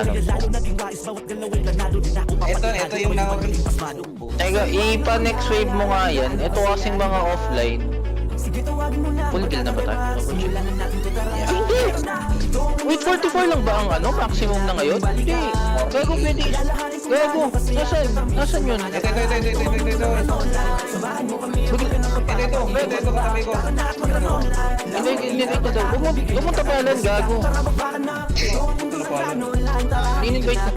ano. Ito yung nakakalipas. Teka, ipa next wave mo nga yan. Ito kasing mga offline. Full kill na ba tayo? Hindi! Wait, 44 lang ba ang ano? Maximum na ngayon? Hindi! Gago, pwede. Gago! Nasaan yun? Ito, katabi ko. Hindi ko daw. Pumunta pa lang, gago. In-invite na.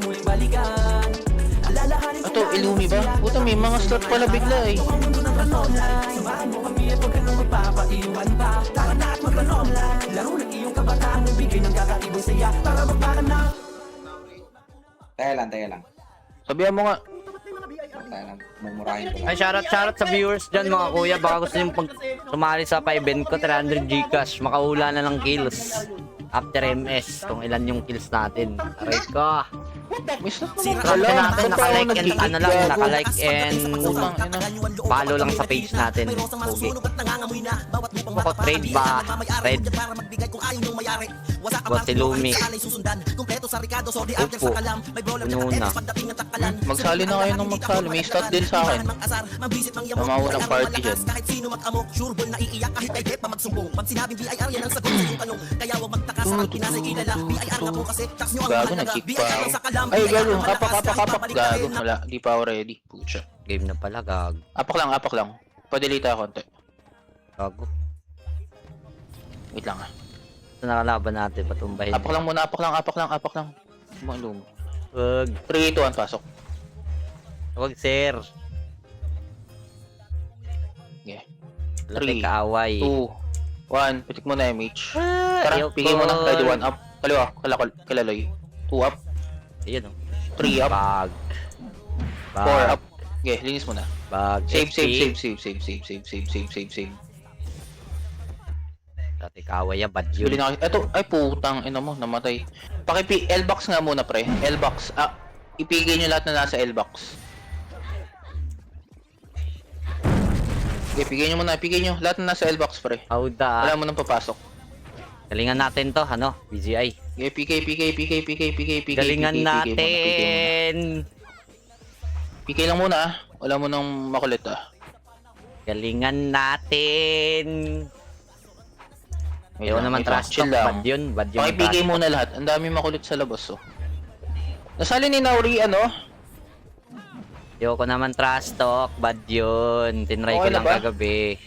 Ito, Illumi ba? Puta, may mga slot pala bigla eh. Teka lang. Sabihan mo nga. Teka lang, mumurahin ko lang. Ay, shoutout sa viewers dyan mga kuya. Baka gusto nyo pag sumali sa pa-event ko, 300 Gcash. Makahula na ng kills. After MS, kung ilan yung kills natin. Aray ko. May slot Subscribe natin, naka-like and ano lang, naka-like and follow lang sa page natin. Okay. Ako trade ba? Trade. Boss si Lumi. Upo. Ununa. Magsali na kayo ng magsali. May slot din sa akin. Mamawalang party dyan. Gago, nag-kick pa ako. Ay, gago. Apak. Gago. Wala. Di pa ako ready. Pucha. Game na pala, gag. Apak lang. Pa-delete ako konti. Gago. Wait lang ah. Ito nakalaban natin, patumbahin. Apak lang muna. Apak lang. Malum. Wag. 3, 2, 1, pasok. Wag, sir. Yeah. Latay 3, kaaway. 2, 1. Pitik mo na MH. Tara, Ayoko. pigay mo na. Ready, 1 up. Kaliwa. Kalaloy. 2 up. Ayun o. 3 up. Bag. 4 up. Okay, linis mo na. Bag. Save. Latay kaaway yan, bad Bili yun. na kayo. Eto, ay putang ina mo, namatay. L-box nga muna pre. L-box. Ipigay nyo lahat na nasa L-box. Okay, pigay nyo muna. Pigay nyo lahat na nasa L-box pre. Auda. Wala mo nang papasok. Galingan natin to, ano? BGI. Okay, PK. Galingan natin. PK lang muna ah. Wala mo nang makulit ah. Galingan natin. Wait Ayaw lang, naman wait lang. trash Chill talk. lang. Bad yun. Pakipigay muna lahat. Ang dami makulit sa labas oh. Nasali ni Nauri ano? Ayaw ko naman trash talk. Bad yun. Tinry ko Okay na lang ba? kagabi.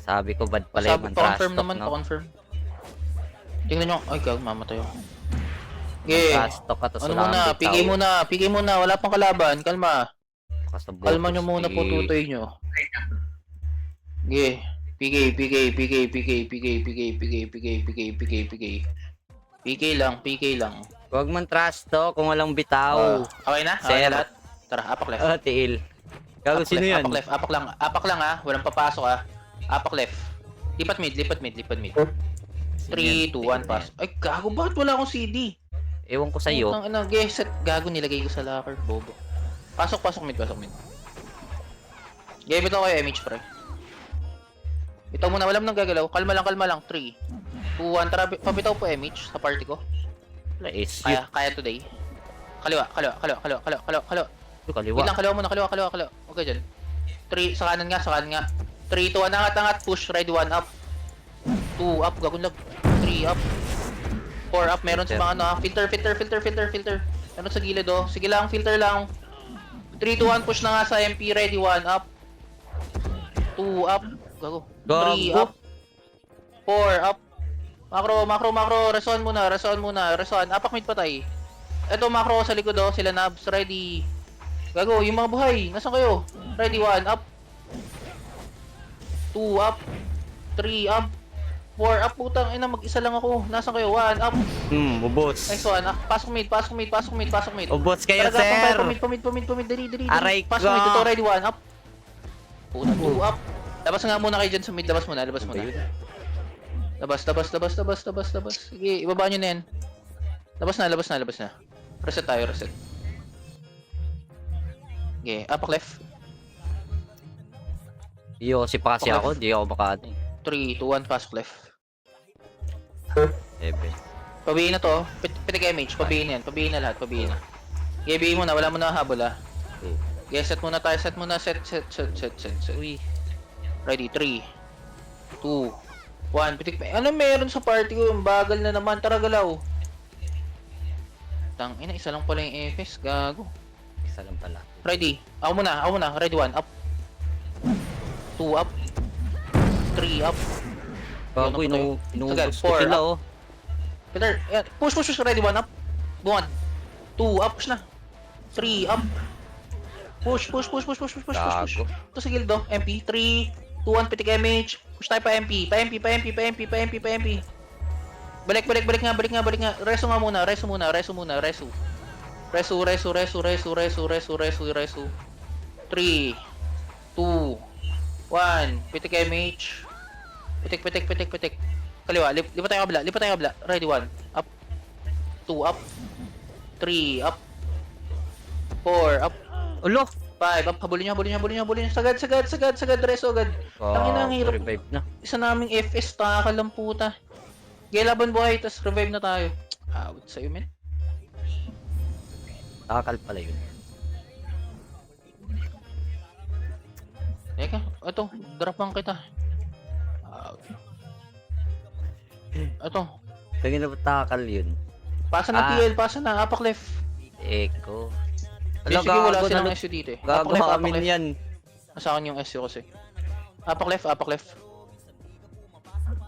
Sabi ko bad pala yung trash Pa-confirm talk, naman, no? pa-confirm. Tingnan nyo. Ay, gag, mamatay ako. Okay. Trash talk ka to Ano muna? Pigay muna. Wala pang kalaban. Kalma. Kalma nyo muna po tutoy nyo. Okay. PK lang. Huwag man trash talk kung walang bitaw. Okay na? Sir. Okay na lahat? Tara, apak left. Tiil. Gago, sino yan? Apak left, apak lang ah. Walang papasok ah. Apak left. Lipat mid. 3, 2, 1, pass. Ay, gago, bakit wala akong CD? Ewan ko sa'yo. Set. Gago, nilagay ko sa locker. Bobo. Pasok mid. Game ito kayo, MH pre. Ito muna, wala mo nang gagalaw. Kalma lang. 3, 2, 1. Tara, pabitaw po MH sa party ko. Is Kaya today. Kaliwa. Kaliwa. Wait lang, kaliwa muna. Okay dyan. 3, sa kanan nga. 3, 2, 1, angat. Push, ready, 1 up. 2 up, gagawin lang. 3 up. 4 up, meron sa mga ano ha. Filter. Meron sa gilid oh. Sige lang, filter lang. 3, 2, 1, push na nga sa MP, ready, 1 up. 2 up. Gago. 3 up. 4 up. Macro. Reson muna. Apak mid patay. Ito macro sa likod oh. Sila nabs. Ready. Gago. Yung mga buhay. Nasaan kayo? Ready. 1 up. 2 up. 3 up. 4 up. Putang ina. Mag-isa lang ako. Nasaan kayo? 1 up. Ubos. Next one. Pasok mid. Ubos kayo, Talaga, sir. Pamid. Dali. Aray ko. Pasok mid. Ito. Ready. 1 up. Puta. 2 up. Labas nga muna kayo dyan sa mid. Labas muna. Labas. Sige, ibaba nyo na yan. Labas na. Reset tayo. Okay, apak left. Si pa kasi ako, di ako makaano. 3, 2, 1, pasok left. 7. Pabihin na to. Pitik image. Pabihin yan. Pabihin na lahat. Pabihin na. Gabihin mo na. Wala mo na habol ah. Okay, set muna tayo. Set muna. Set. Uy. Ready. 3, 2, 1. Pitik. Ano meron sa party ko? Yung bagal na naman. Tara galaw. Tangina, isa lang pala yung FS. Gago. Isa lang pala. Ready. Ako muna. Ready. 1. Up. 2 up. 3 up. Gago, Sagad, inuubos ko 4 sila up. oh. Peter, yan. Push. Ready. 1 up. 1. 2 up. Push na. 3 up. Push. Gago. Ito si Gildo. MP. 3, 2, 1. Pitik image. Push tayo pa MP. Pa MP. Balik nga. Reso muna. Resu. 3, 2, 1. Pitik image. Pitik. Kaliwa. Lipat tayo kabila. Ready. 1. Up. 2 up. 3 up. 4 up. Ulo! 5 up. Habulin nyo. Sagad. Reso agad. Tangina, ang hirap. Revive na. Isa naming FS. Takal lang puta. Gaya laban buhay. Tas revive na tayo. Awit sa'yo, men. Takal pala yun. Teka, ito, dropan kita. Ito, Kaya na ba takal yun? pasa na Ah. TL, pasa na, apak left. Eko. Sige, wala silang SU dito eh. Gago Apak amin left. yan. Nasa akin yung SU kasi. Apak left.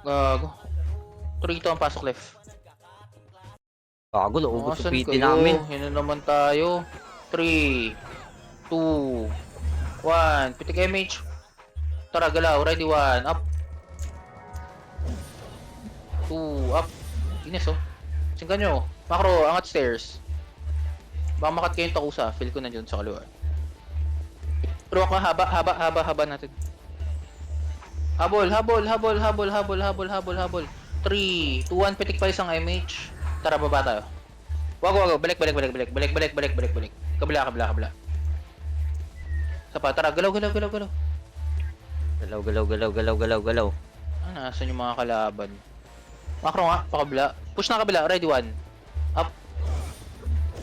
Gago. 3 ang pasok left. Gago, naubos sa Asan PT kayo? namin. Yun na naman tayo. 3, 2, 1. Pitik image. Tara, galaw. Ready, 1. Up. 2, up. Ines, oh. Singkan nyo. Macro, angat stairs. Baka makat kayo yung takusa. Feel ko na dyan sa kaliwa. Pero ako, haba natin. Habol. 3, 2, 1. Pitik pa isang image. Tara, baba tayo. Wag. Balik. Kabila. Sapa, tara. Galaw. Galaw. Ah, nasan yung mga kalaban? Macro nga, pakabila. Push na kabila. Ready, 1. Up.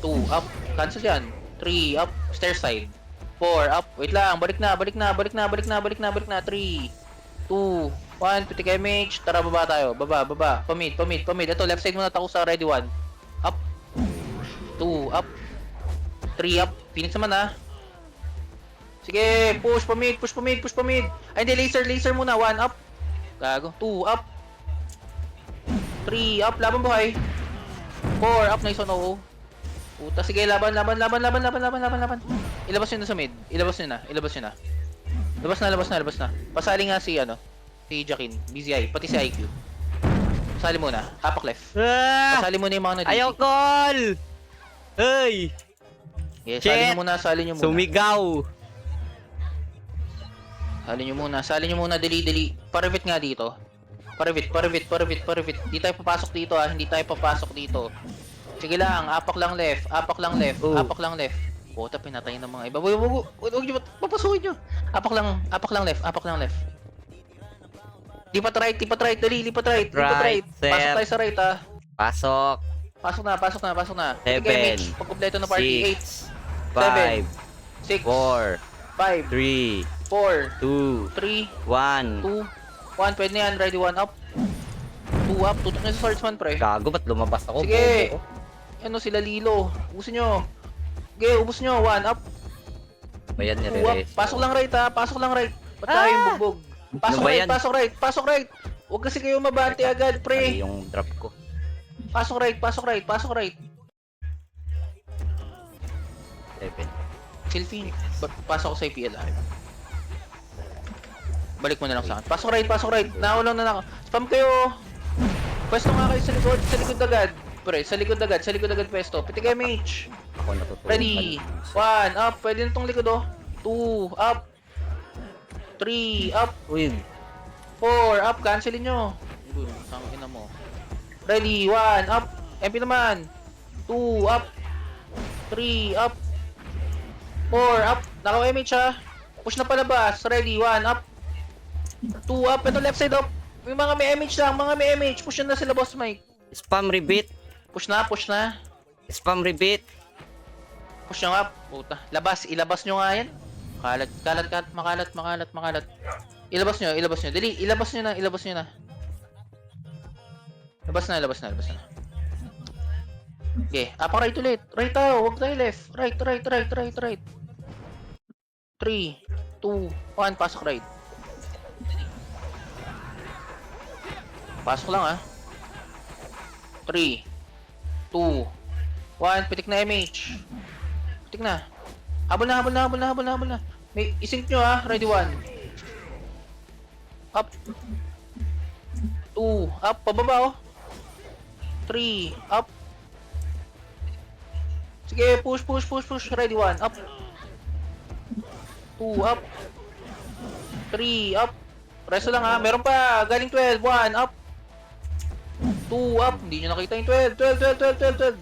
2, up. Cancel yan. 3, up. Stair side. 4, up. Wait lang. Balik na. 3, 2, 1. Pitik image. Tara, baba tayo. Baba. Pamid. Ito, left side muna. Takusa. Ready, 1. Up. 2, up. 3, up. Phoenix naman, ha. Sige, push pamid. Ay, hindi, laser muna. 1 up. Gago. 2 up. 3 up, laban buhay. 4 up, nice on OO. Puta, sige, laban. Ilabas nyo na sa mid. Ilabas nyo na. Labas na. Pasali nga si Jackin, BZI, pati si IQ. Pasali muna. Apak left. Pasali muna yung mga na DC. Ayaw call! Hey! Yeah, Shit! sali nyo muna. Sumigaw! Sali nyo muna, dali. Parivit nga dito. Parivit. Hindi tayo papasok dito. Sige lang, apak lang left. Oh. Puta, pinatay ng mga iba. Huwag nyo, papasukin nyo. Apak lang left. Lipat right, dali, lipat right. Right, Pasok sir. tayo sa right, ha. Pasok. Pasok na. 7, Sige, image. Pag-kompleto na party. 6, 8, 7, 5, 6, 4, 5, 3, 4, 2, 3, 1. 2, 1, pwede na yan. Ready, 1 up. 2 up. Tutok na sa swordsman, pre. Gago, ba't lumabas ako? Sige. Bobo? Ano sila Lilo? Ubusin nyo. Sige, ubus nyo. 1 up. Ba yan, 2 up. nire-resto? Pasok lang right, ha. Ba't tayo yung bugbog? Ano ba yan? Pasok right. Huwag kasi kayo mabante agad, pre. Mali yung drop ko. Pasok right. 7. Selfie. Pasok ko sa IPL, ha. Balik mo na lang sa akin. Pasok right. Naulang na ako. Spam kayo. Pwesto nga kayo sa likod agad. Pre, sa likod agad pwesto. Pitik MH. Ako natutulog. Ready. 1 up. Pwede na tong likod, oh. 2 up. 3 up. Uy, 4 up. Cancelin nyo. Tangina mo. Ready. 1 up. MP naman. 2 up. 3 up. 4 up. Nakaw MH, ha. Push na palabas. Ready. 1 up. 2 up. Ito left side up. Yung mga may MH lang. Push na sila, boss Mike. spam repeat. Push na, push na. Spam repeat. Push nyo nga. Puta. Labas, ilabas nyo nga yan. Makalat, kalat, kalat, makalat, makalat, makalat. Ilabas nyo, ilabas nyo. Dali, ilabas nyo na, ilabas nyo na. Labas na, labas na, labas na. Okay, apa right ulit. Right tayo, huwag tayo left. Right, right, right, right, right. 3, 2, 1, pasok right. Pasok lang ah. 3, 2, 1, pitik na MH. Pitik na. Habol na, habol na, habol na, habol na, habol na. May isync nyo ah, ready 1. Up. 2, up, pababa oh. 3, up. Sige, push, push, push, push. Ready 1, up. 2, up. 3, up. Resto lang ha. Meron pa. Galing 12. 1, up. 2, up. Hindi nyo nakita yung 12. 12.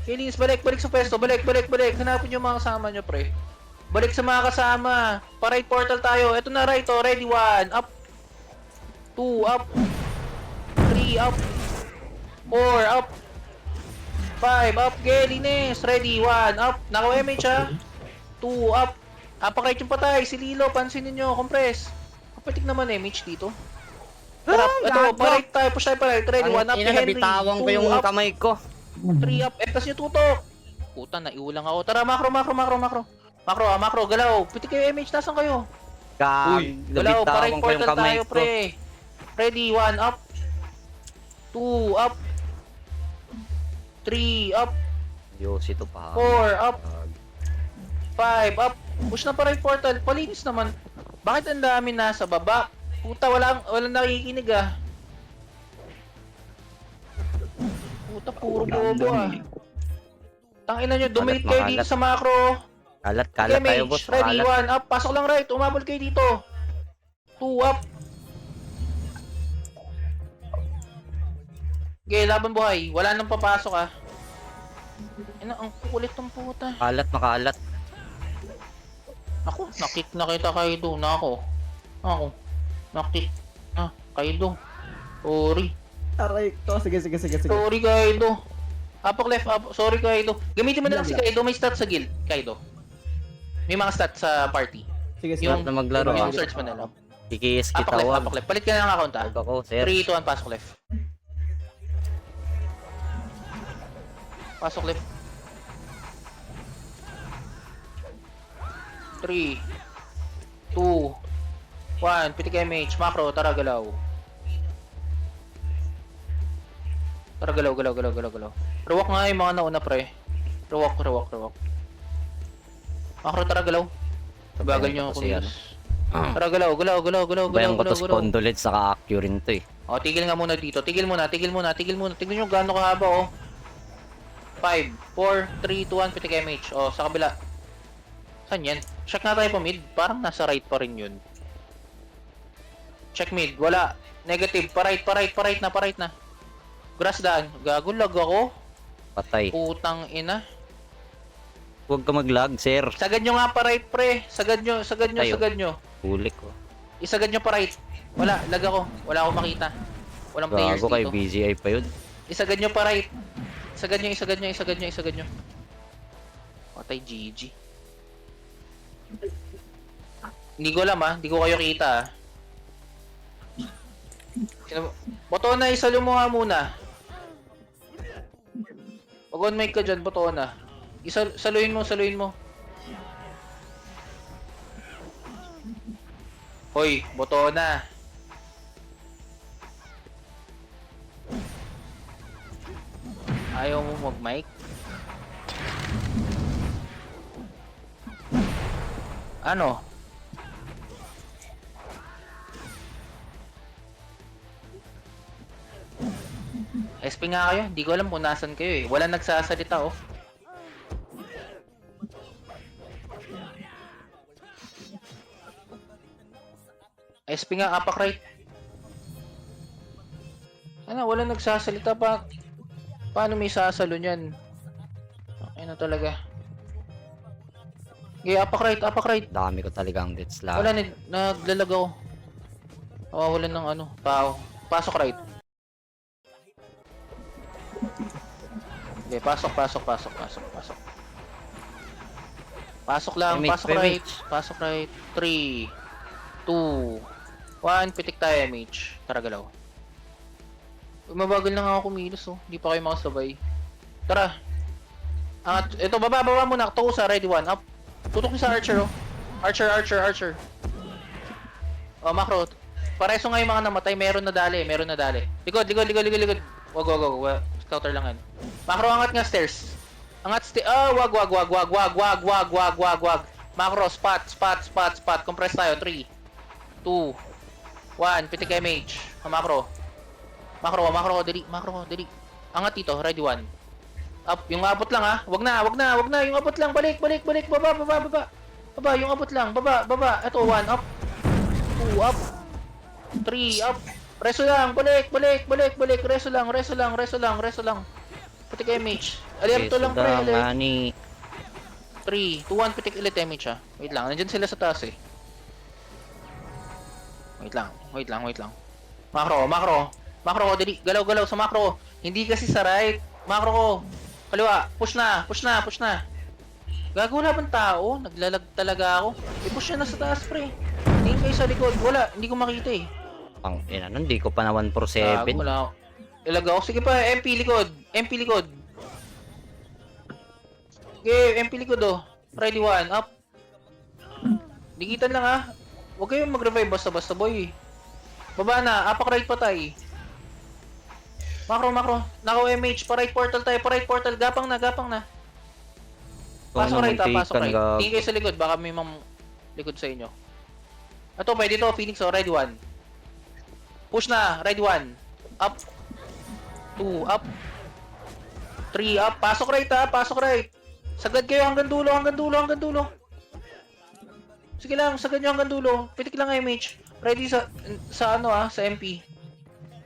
Killings, balik, balik sa pwesto. Balik, balik, balik. Hanapin yung mga kasama nyo, pre. Balik sa mga kasama. Pa-right portal tayo. Ito na right, oh. Ready 1, up. 2, up. 3, up. 4, up. 5, up, Gelines, ready, 1, up, naka-MH ha, 2, up, apakait yung patay, si Lilo, pansinin nyo, compress, kapatik naman MH dito, tara, ito, pa-right tayo, push tayo pa-right, ready, 1, up, Ina, Henry, nabitawan ko 2, yung up, kamay ko. 3, up, etas nyo tutok, puta, naiulang ako, tara, macro, galaw, pitik kayo MH, nasan kayo? Galaw, pa-right Nabitawan ko yung portal kamay tayo, ko. pre, ready, 1, up, 2, up, 3, up, Yosi to pa. 4, up, 5, up. Push na pa right portal. Palinis naman. Bakit ang dami nasa baba? Puta, walang nakikinig ah. Puta, puro bobo ah. Tangina nyo, dumit kayo dito sa macro. Kalat tayo MH, boss. ready, Kalat. 1, up. Pasok lang right. Umabol kayo dito. 2, up. Okay, laban buhay. Wala nang papasok ah. Ina, ang kukulit ng puta. Kalat, makalat. Ako, nakik na kita Kaido na ako. Nakik na Kaido. Sorry. Aray ko. Sige. Sorry Kaido. Apak left, up. Sorry Kaido. Gamitin mo na lang si Kaido. May stats sa guild, Kaido. May mga stats sa party. Sige. Yung, na maglaro, yung ah. search mo na lang. Kikis kita Apak left, wag. apak left. Palit ka na ng account ah. Huwag ako, sir. 3, 2, 1, pasok left. Pasok left. 3, 2, 1, pitik MH, macro, tara galaw. Tara galaw. Ruwak nga yung mga nauna pre. Ruwak. Macro, tara galaw. Bagal nyo ako Kasi ano. Tara galaw. Bayang ko to spondylite saka acue rin to eh. O, tigil nga muna dito. Tigil muna. Tignan nyo gaano kahaba oh. 5, 4, 3, 2, 1, pitik MH. O, sa kabila. Saan yan? Check na tayo pa mid. Parang nasa right pa rin yun. Check mid. Wala. Negative. Pa-right na. Grass daan. Gago, lag ako. Patay. Putang ina. Huwag ka mag-lag, sir. Sagad nyo nga pa-right, pre. Sagad nyo. Huli ko. Isagad nyo pa-right. Wala. Lag ako. Wala akong makita. Walang players Gago kay dito. BGI pa yun. Isagad nyo pa-right. Isagad nyo. Patay, GG. Hindi ko alam ah. Hindi ko kayo kita ah. Boto na, isalo mo nga muna. Pag on mic ka dyan, boto na. Saluin mo. Hoy, boto na. Ayaw mo mag-mic? Ano? SP nga kayo, hindi ko alam kung nasan kayo eh. Wala nagsasalita oh. SP nga, apak right. Ano, wala nagsasalita pa. Paano may sasalo niyan? Ano talaga? Okay, apak right. Dami ko talagang deaths lang. Wala, naglalag ako. Nawawalan ng ano, tao. Pasok right. Okay, pasok. Pasok lang, Damage, pasok right. damage. Pasok right. 3, 2, 1. Pitik tayo, mage. Tara, galaw. Uy, mabagal na nga ako kumilos, oh. Hindi pa kayo makasabay. Tara. Ito, baba muna. Tuko sa ready 1. Up. Tutok niyo sa archer, oh. Archer. Oh, macro. Pareso nga yung mga namatay. Meron na dali. Likod. Wag. Scouter lang yan. Macro, angat nga stairs. Wag. Macro, spot. Compress tayo. 3, 2, 1. Pitik kay mage. Macro, dali. Angat dito, ready 1. Up, yung abot lang ha. Wag na. Yung abot lang. Balik. Baba, yung abot lang. Baba. Ito, 1 up. 2 up. 3 up. Reso lang. Balik. Reso lang. Pitik kay mage. Alerto lang, pre. Nani. 3, 2, 1. Pitik ulit damage ha. Wait lang. Nandyan sila sa taas eh. Wait lang. Macro, dali. Galaw sa macro. Hindi kasi sa right. Macro ko. Kaliwa. Push na. Gago, wala bang tao? Naglalag talaga ako. I-push na sa taas, pre. Tingin kayo sa likod. Wala. Hindi ko makita eh. Ang ina nun, di ko pa na 1 for Gago, 7. wala ako. Ilag ako. Sige pa, MP likod. Okay, MP likod oh. Ready 1. Up. Dikitan lang ah. Huwag kayong mag-revive basta-basta boy. Baba na. Apak right patay. Macro. Nakaw MH. Pa-right portal tayo. Gapang na. Pasok right. Tingin kayo sa likod. Baka may likod sa inyo. Ito, pwede to. Phoenix oh. Ready 1. Push na. Ready 1. Up. 2. Up. 3. Up. Pasok right. Sagad kayo hanggang dulo. Sige lang, sagad nyo hanggang dulo. Pitik lang MH. Ready sa MP.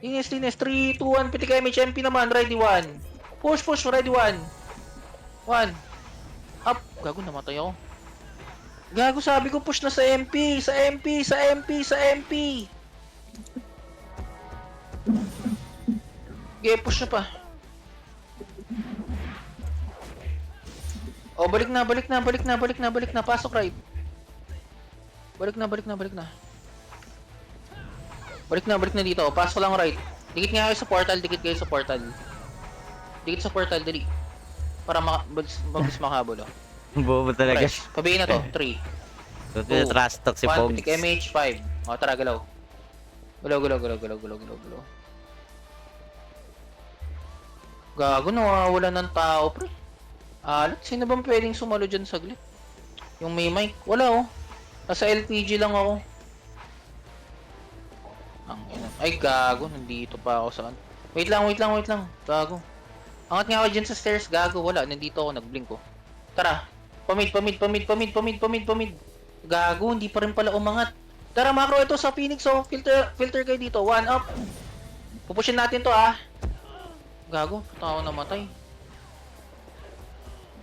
Linis. 3, 2, 1. Pitik MH. MP naman. Ready 1. Push. Ready 1. 1. Up. Gago, namatay ako. Gago, sabi ko push na sa MP. Sa MP. Okay, push na pa. Oh, balik na. Pasok right. Balik na dito. Pasok lang right. Dikit kayo sa portal. Dali. Para mabilis makahabol. Bobo talaga. Fresh. Pabihin na to. 3, Tuti trash talk si 1. Pogs. Pitik MH. 5. O, tara, galaw. Galaw. Gago, nawawala ng tao, pre. Alat, sino bang pwedeng sumalo dyan saglit? Yung may mic. Wala oh. Nasa LPG lang ako. Ay, gago. Nandito pa ako saan. Wait lang. Gago. Angat nga ako dyan sa stairs. Gago. Wala. Nandito ako. Nag-blink ko. Tara. Pamid. Gago. Hindi pa rin pala umangat. Tara, macro. Ito sa Phoenix. Oh. Filter kayo dito. 1 up. Pupushin natin to ah. Gago. Puta ako namatay.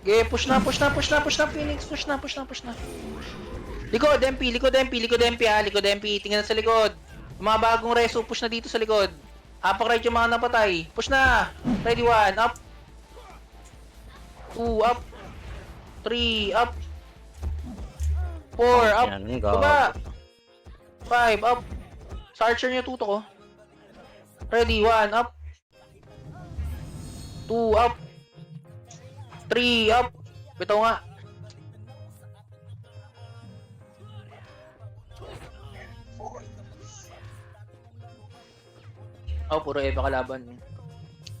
Okay, push na, Phoenix. Push na. Likod MP ah. Tingnan sa likod. Yung mga bagong reso, push na dito sa likod. Apak right yung mga napatay. Push na. Ready 1. Up. 2. Up. 3. Up. 4. Up. Baba. 5. Up. Sa archer niya tutok oh. Ready 1. Up. 2. Up. 3 up. Bitaw nga. Oh, puro Eva kalaban.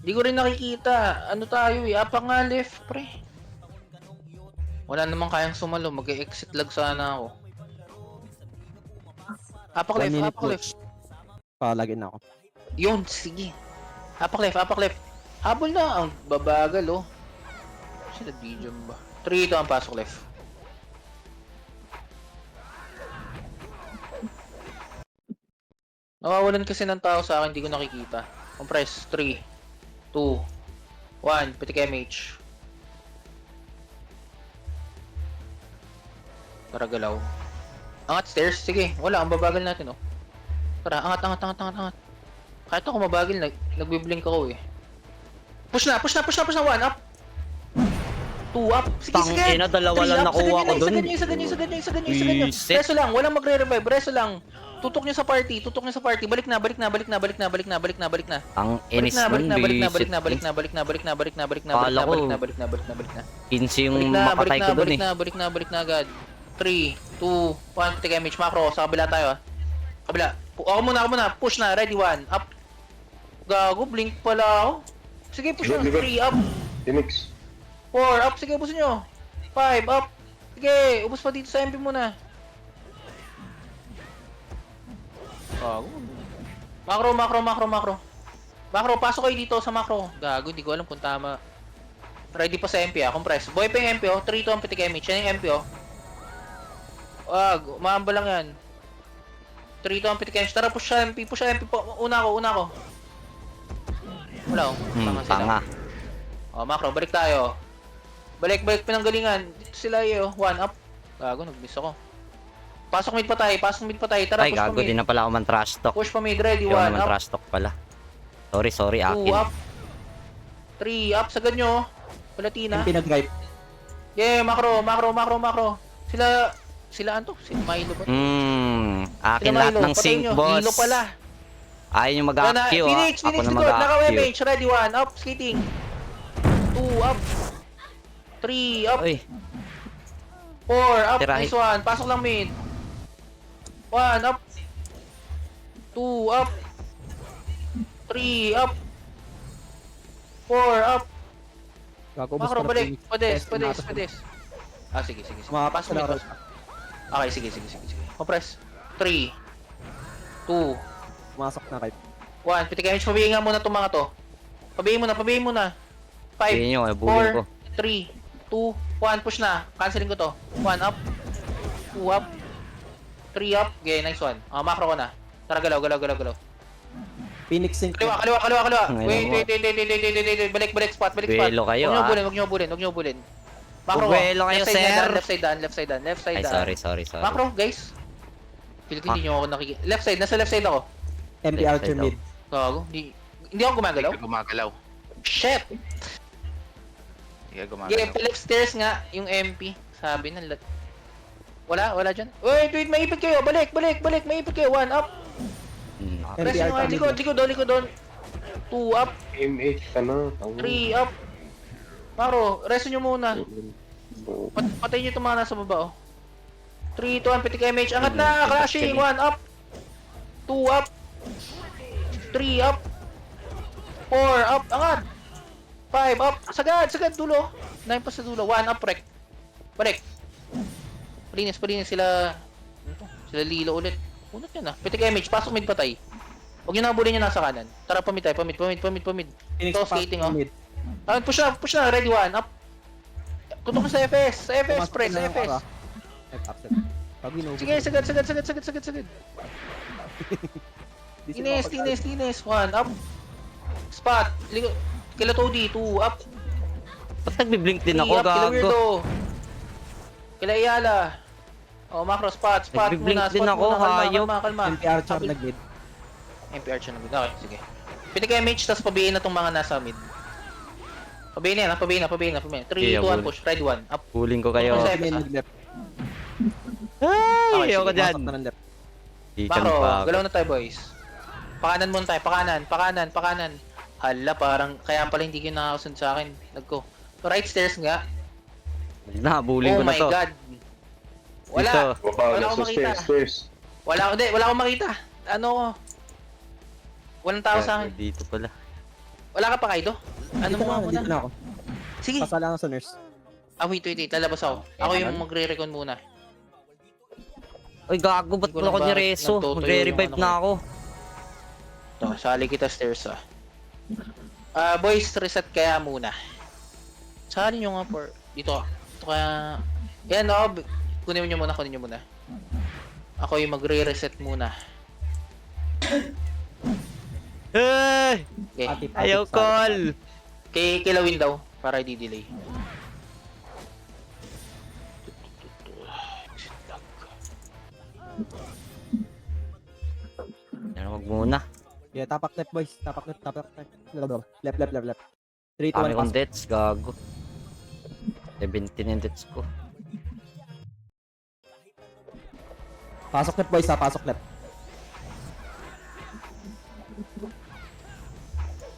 Hindi ko rin nakikita. Ano tayo eh? Apa nga left, pre. Wala namang kayang sumalo. Mag-exit lag sana ako. Apak left. Palagin ako. Yun, sige. Apak left. Habol na. Ang babagal oh. Sila medium ba? 3 ito ang pasok left. Nawawalan kasi ng tao sa akin, hindi ko nakikita. Compress. 3, 2, 1. Pitik MH. Tara, galaw. Angat stairs. Sige, wala. Ang babagal natin oh. Tara, angat. Kahit ako mabagal, nagbiblink ako eh. Push na. 1 up. 2 up. Sige, Tang sige. ina, dalawa 3 lang up. nakuha ko dun. Isa ganyan. Wiset. Reso lang, walang magre-revive. Reso lang. Tutok nyo sa party. Balik na. Ang inis nun, visit. Kala ko, 15 yung makatay ko dun eh. Balik na agad. 3, 2, 1, take image macro. Sa kabila tayo ah. Kabila. Ako muna. Push na. Ready, 1, up. Gago, blink pala ako. Sige, push na. 3, up. Phoenix. 4, up. Sige, ubusin nyo. 5, up. Sige, ubus pa dito sa MP muna. Gago. Macro. Macro, pasok kayo dito sa macro. Gago, hindi ko alam kung tama. Ready pa sa MP ah, compress. Boy pa yung MP oh. 3 to ang pitik image. Yan yung MP oh. Umaamba lang yan. 3 to ang pitik image. Tara, push sa MP. Una ko. Wala oh. Tanga. Macro, balik tayo. Balik pinanggalingan. Dito sila oh. 1 up. Gago, nag-miss ako. Pasok mid pa tayo. Tara, Ay, push pa gago, di mid. na pala ako man trash talk. Push pa mid, ready, Di ako 1 naman up. trash talk pala. Sorry, 2 akin. up. 3 up, sagad nyo. Palatina. Yung pinag-drive. Yeah, macro. Sila ano? Si Milo ba? Akin lahat ng sync, boss. Hilo pala. Ayaw nyo mag-AQ, Phoenix, Ako na likod. Naka-web mag-AQ. bench. Ready, 1 up, skating. 2 up. 3 up. Uy, 4 up. Tirahin. Nice one. Pasok lang mid. 1 up. 2 up. 3 up. 4 up. Gago, ubos Macro, ko na balik. Phoenix. Pades. Test na Sige. Mapas Pasok na mid. ako. Okay, sige. Compress. 3, 2, Pumasok na kayo. 1. Pitik image. Pabihin nga muna itong mga to. Pabihin muna. 5, Sabihin nyo, bullying ko. 4, 3, 2, 1. Push na. Canceling ko to. 1 up. 2 up. 3 up. Okay, nice one. Macro ko na. Tara, galaw. Phoenix sync. Kaliwa. Ngayon Wait. Balik spot. Duelo kayo, Huwag nyo bulin. Macro ko. Duelo kayo, Left sir. side daan. Ay, sorry. Macro, guys. Feel ko hindi nyo ako nakikita. Left side. Nasa left side ako. MP Left Archer side mid. Gago. Hindi ako gumagalaw. Gumagalaw. Shit! Hindi ka gumagalaw. Yeah, Philip stairs nga, yung MP. Sabi na wala dyan. Wait, maipit kayo. Balik. Maipit kayo. 1 up. Press nyo nga. Likod doon. 2 up. MH ka na. 3 up. Maro, resto nyo muna. Patay nyo itong mga nasa baba, oh. 3, 2, 1, pitik image. Angat na! Crashing! 1 up. 2 up. 3 up. 4 up. Angat! 5 up. Sagad. Dulo. 9 pa sa dulo. 1 up, rek. Balik. Palinis sila. Ano to? Sila Lilo ulit. Unat yan ah. Pitik image. Pasok mid patay. Huwag nyo nakabulin nyo nasa kanan. Tara, pamid tayo. Pamid. Phoenix Ito, pasok skating, oh. mid. Push na. Ready, 1 up. Tutok na sa FS. Press. Sa FS. Absent. Pag win, Sige, sagad. Tinis. 1 up. Spot. Kila Toady, 2 up. Ba't nagbiblink din 3 ako, up. Kila gago? Weirdo. Kila Iyala. Macro, spot Nagbiblink muna. din ako, hayop. Kalma. MP Archer nag-mid. MP Archer na mid. Okay, sige. Pitik image, tapos pabihin na itong mga nasa mid. Pabihin na. 3, 2, 1, push. Ready, 1 up. Bullying ko kayo. Okay. May nag-left. Ay, ayoko sige, dyan. Pumasok na ng left. Di ka Macro, pa. galaw na tayo, boys. Pakanan muna tayo. Pakanan. Hala, parang kaya pala hindi kayo nakakasunod sa akin. Right stairs nga. Bullying ko Oh na my to. god. Wala. Dito. Baba Wala na akong sa makita. stairs. Wala akong makita. Ano ko? Walang tao sa akin. Dito pala. Wala ka pa, Kaido? Ano mo nga muna? Dito na ako. Sige. Pasala ako sa nurse. Wait. Lalabas ako. Ako yung magre-recon muna. Uy, gago, ba't Hindi ko ako lang nireso? bakit nagtutuyo Magre-revive yung ano na ako. Ito, sali kita stairs ah. Boys, reset kaya muna. Sali nyo nga for... Dito kaya... Yan o, kunin nyo muna. Ako yung magre-reset muna. Hey! Okay. Ayaw call! Kilawin daw, para di-delay. Yan, wag muna. Yeah, tapak left boys. Tapak left. Left. 3, 2, Kami 1, kong pasok. deaths, gago. 17 minutes ko. Pasok left boys ha, pasok left.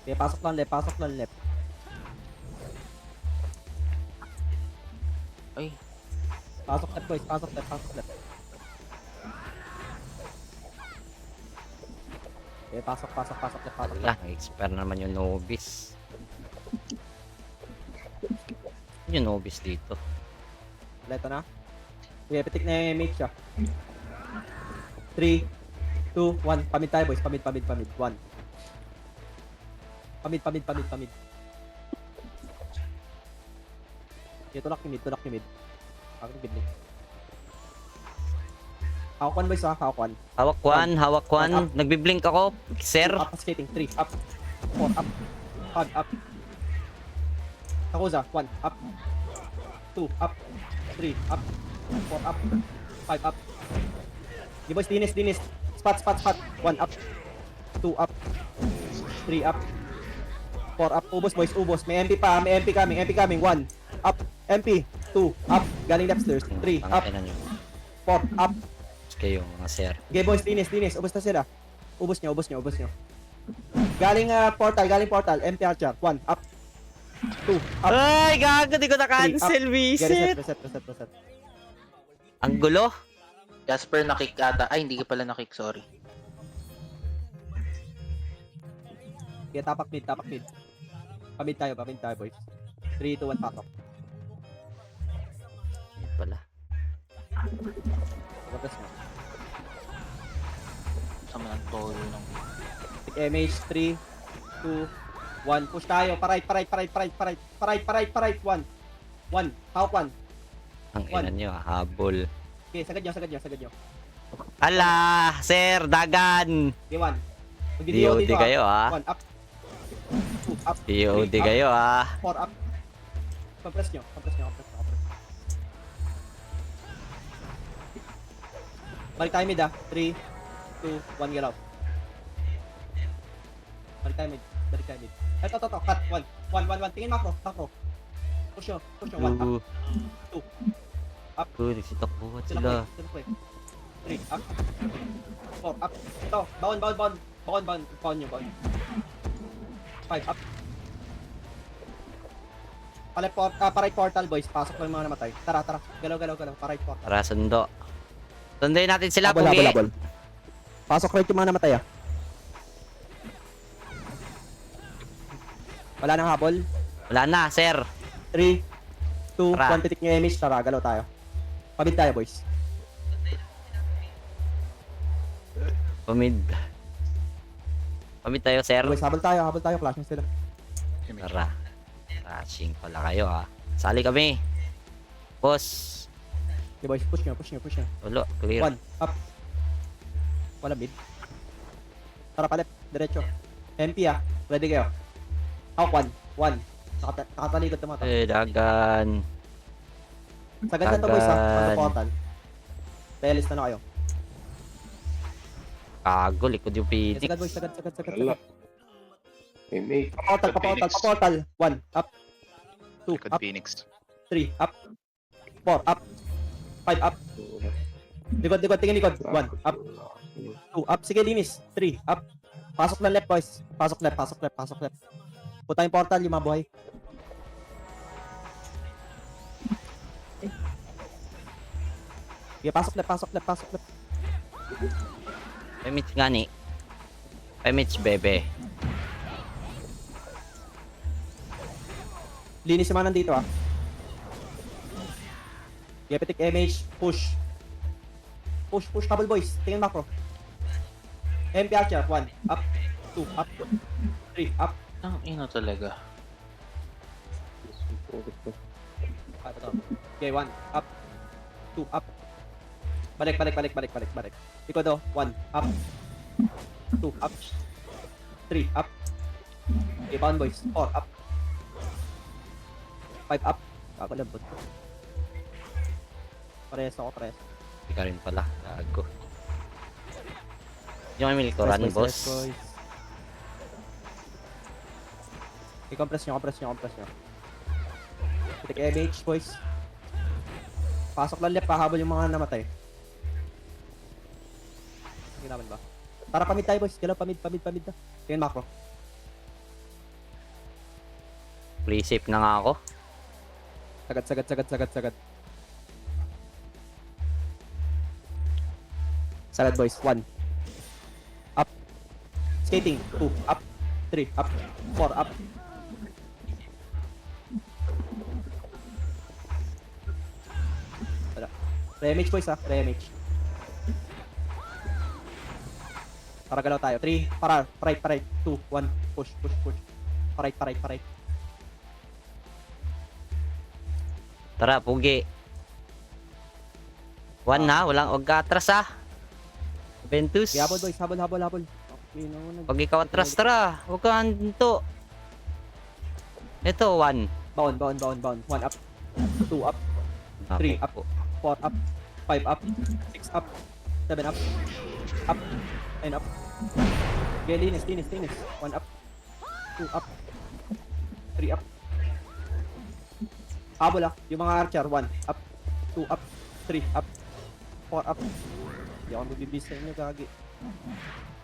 Okay, pasok lang left, pasok lang left. Ay, Pasok left boys, pasok left, pasok left. Okay, pasok left, pasok Wala, left. nag-expire naman yung Nobis. Yung Nobis dito. Leto na. Okay, pitik na yung mate siya. 3, 2, 1. Pamid tayo boys, pamid. 1. Pamid. Okay, tulak yung mid. Ako yung Hawak 1 boys ha, hawak 1. Hawak one. One up. Nagbiblink ako, sir. Up, skating. 3, up. 4, up. 5, up. Takuza, 1, up. 2, up. 3, up. 4, up. 5, up. Di boys, dinis. Spot. 1, up. 2, up. 3, up. 4, up. Ubos boys, ubos. May MP coming. 1, up. MP. 2, up. Galing left stairs. 3, up. Pangakinan nyo. 4, up. Kayo mga sir. Okay boys, dinis. Ubos na sila. Ubos nyo. Galing portal. MP Archer. 1, up. 2, up. Ay, gago, di ko Okay, na-cancel, visit. reset. Ang gulo. Jasper na-kick ata. Ay, hindi ka pala na-kick, sorry. Okay, tapak mid. Pamid tayo boys. 3, 2, 1, patok. Yun pala. Tapos na. Sama ng toyo ng... MH 3, 2, 1. Push tayo. Parait. 1. Hawk 1. Ang ina nyo, habol. Okay, sagad nyo. Ala, sir, dagan. Okay, 1. DOD kayo, ah. 1, up. 2, up. DOD 3, up. kayo, ah. 4, up. Compress nyo. Balik tayo mid 3, 2, 1, get out. Balik tayo mid. Ito, cut. 1. Tingin macro. Push nyo. 1, up. 2, up. Nagsitakbuhan Sila sila. ko eh. 3, up. 4, up. Ito, baon nyo. 5, up. Parait portal boys. Pasok lang yung mga namatay. Tara. Galaw. Parait portal. Tara, sundo. Sunduin natin sila, Habol. pugi. Pasok right yung mga namatay ah. Wala nang habol. Wala na, sir. 3, 2, Tara. 1, pitik nyo image. Tara, galaw tayo. Pabid tayo boys. Pamid tayo, sir. Boys, habol tayo. Clash nyo sila. Tara. Crashing pala kayo, ah. Sali kami. Boss. Okay boys, push nyo. Ulo, clear. 1, up. Wala mid. Tara palit, diretso. MP ah, ready kayo. Hawk 1. Nakatalikod na mga to. Dagan. Sagad na to boys ha, Dagan. ano portal. Realist na kayo. Kago, likod yung Okay, Phoenix. sagad boys, sagad. Teammate. Portal. 1, up. 2, Likod up. Phoenix. 3, up. 4, up. 5, up. Likod, tingin likod. 1, up. 2, up. Sige, linis. 3, up. Pasok na left, boys. Pasok left. Punta yung portal, yung mga buhay. Okay, pasok left. Pemits nga ni. Pemits, bebe. Linis yung mga nandito, ah. Gepetic MH, push, couple boys. Tingin macro. MP Archer, 1, up. 2, up. 3, up. Ang ina talaga. Ito. Okay, 1, up. 2, up. Balik. Ikaw do, 1, up. 2, up. 3, up. Okay, bound boys. 4, up. 5, up. Ako labot. Parehas. Hindi ka rin pala. Gago. Yung may milikoran, boss. I-compress nyo. Pitik MH, boys. Pasok lang left, pahabol yung mga namatay. Ginaman ba? Tara, pamid tayo, boys. Galaw, pamid na. Tingin macro. Play safe na nga ako. Sagad. Sagad, boys. 1. Up. Skating. 2. Up. 3. Up. 4. Up. Wala. Remage, boys, ha. Remage. Para galaw tayo. 3. Para. Right. 2. 1. Push. Para. Tara, pugi. 1 na, wag ka atras ah. Ventus. Habol, boys. Habol. Okay, no, Pag ikaw atras, tara. Huwag ka hanto. Ito, 1. Bound. 1 up. 2 up. 3 up. 4 up. 5 up. 6 up. 7 up. Up. 9 up. Okay, linis. 1 up. 2 up. 3 up. Habol ah. Yung mga archer. 1 up. 2 up. 3 up. 4 up. Hindi ako magbibis sa inyo, gagi.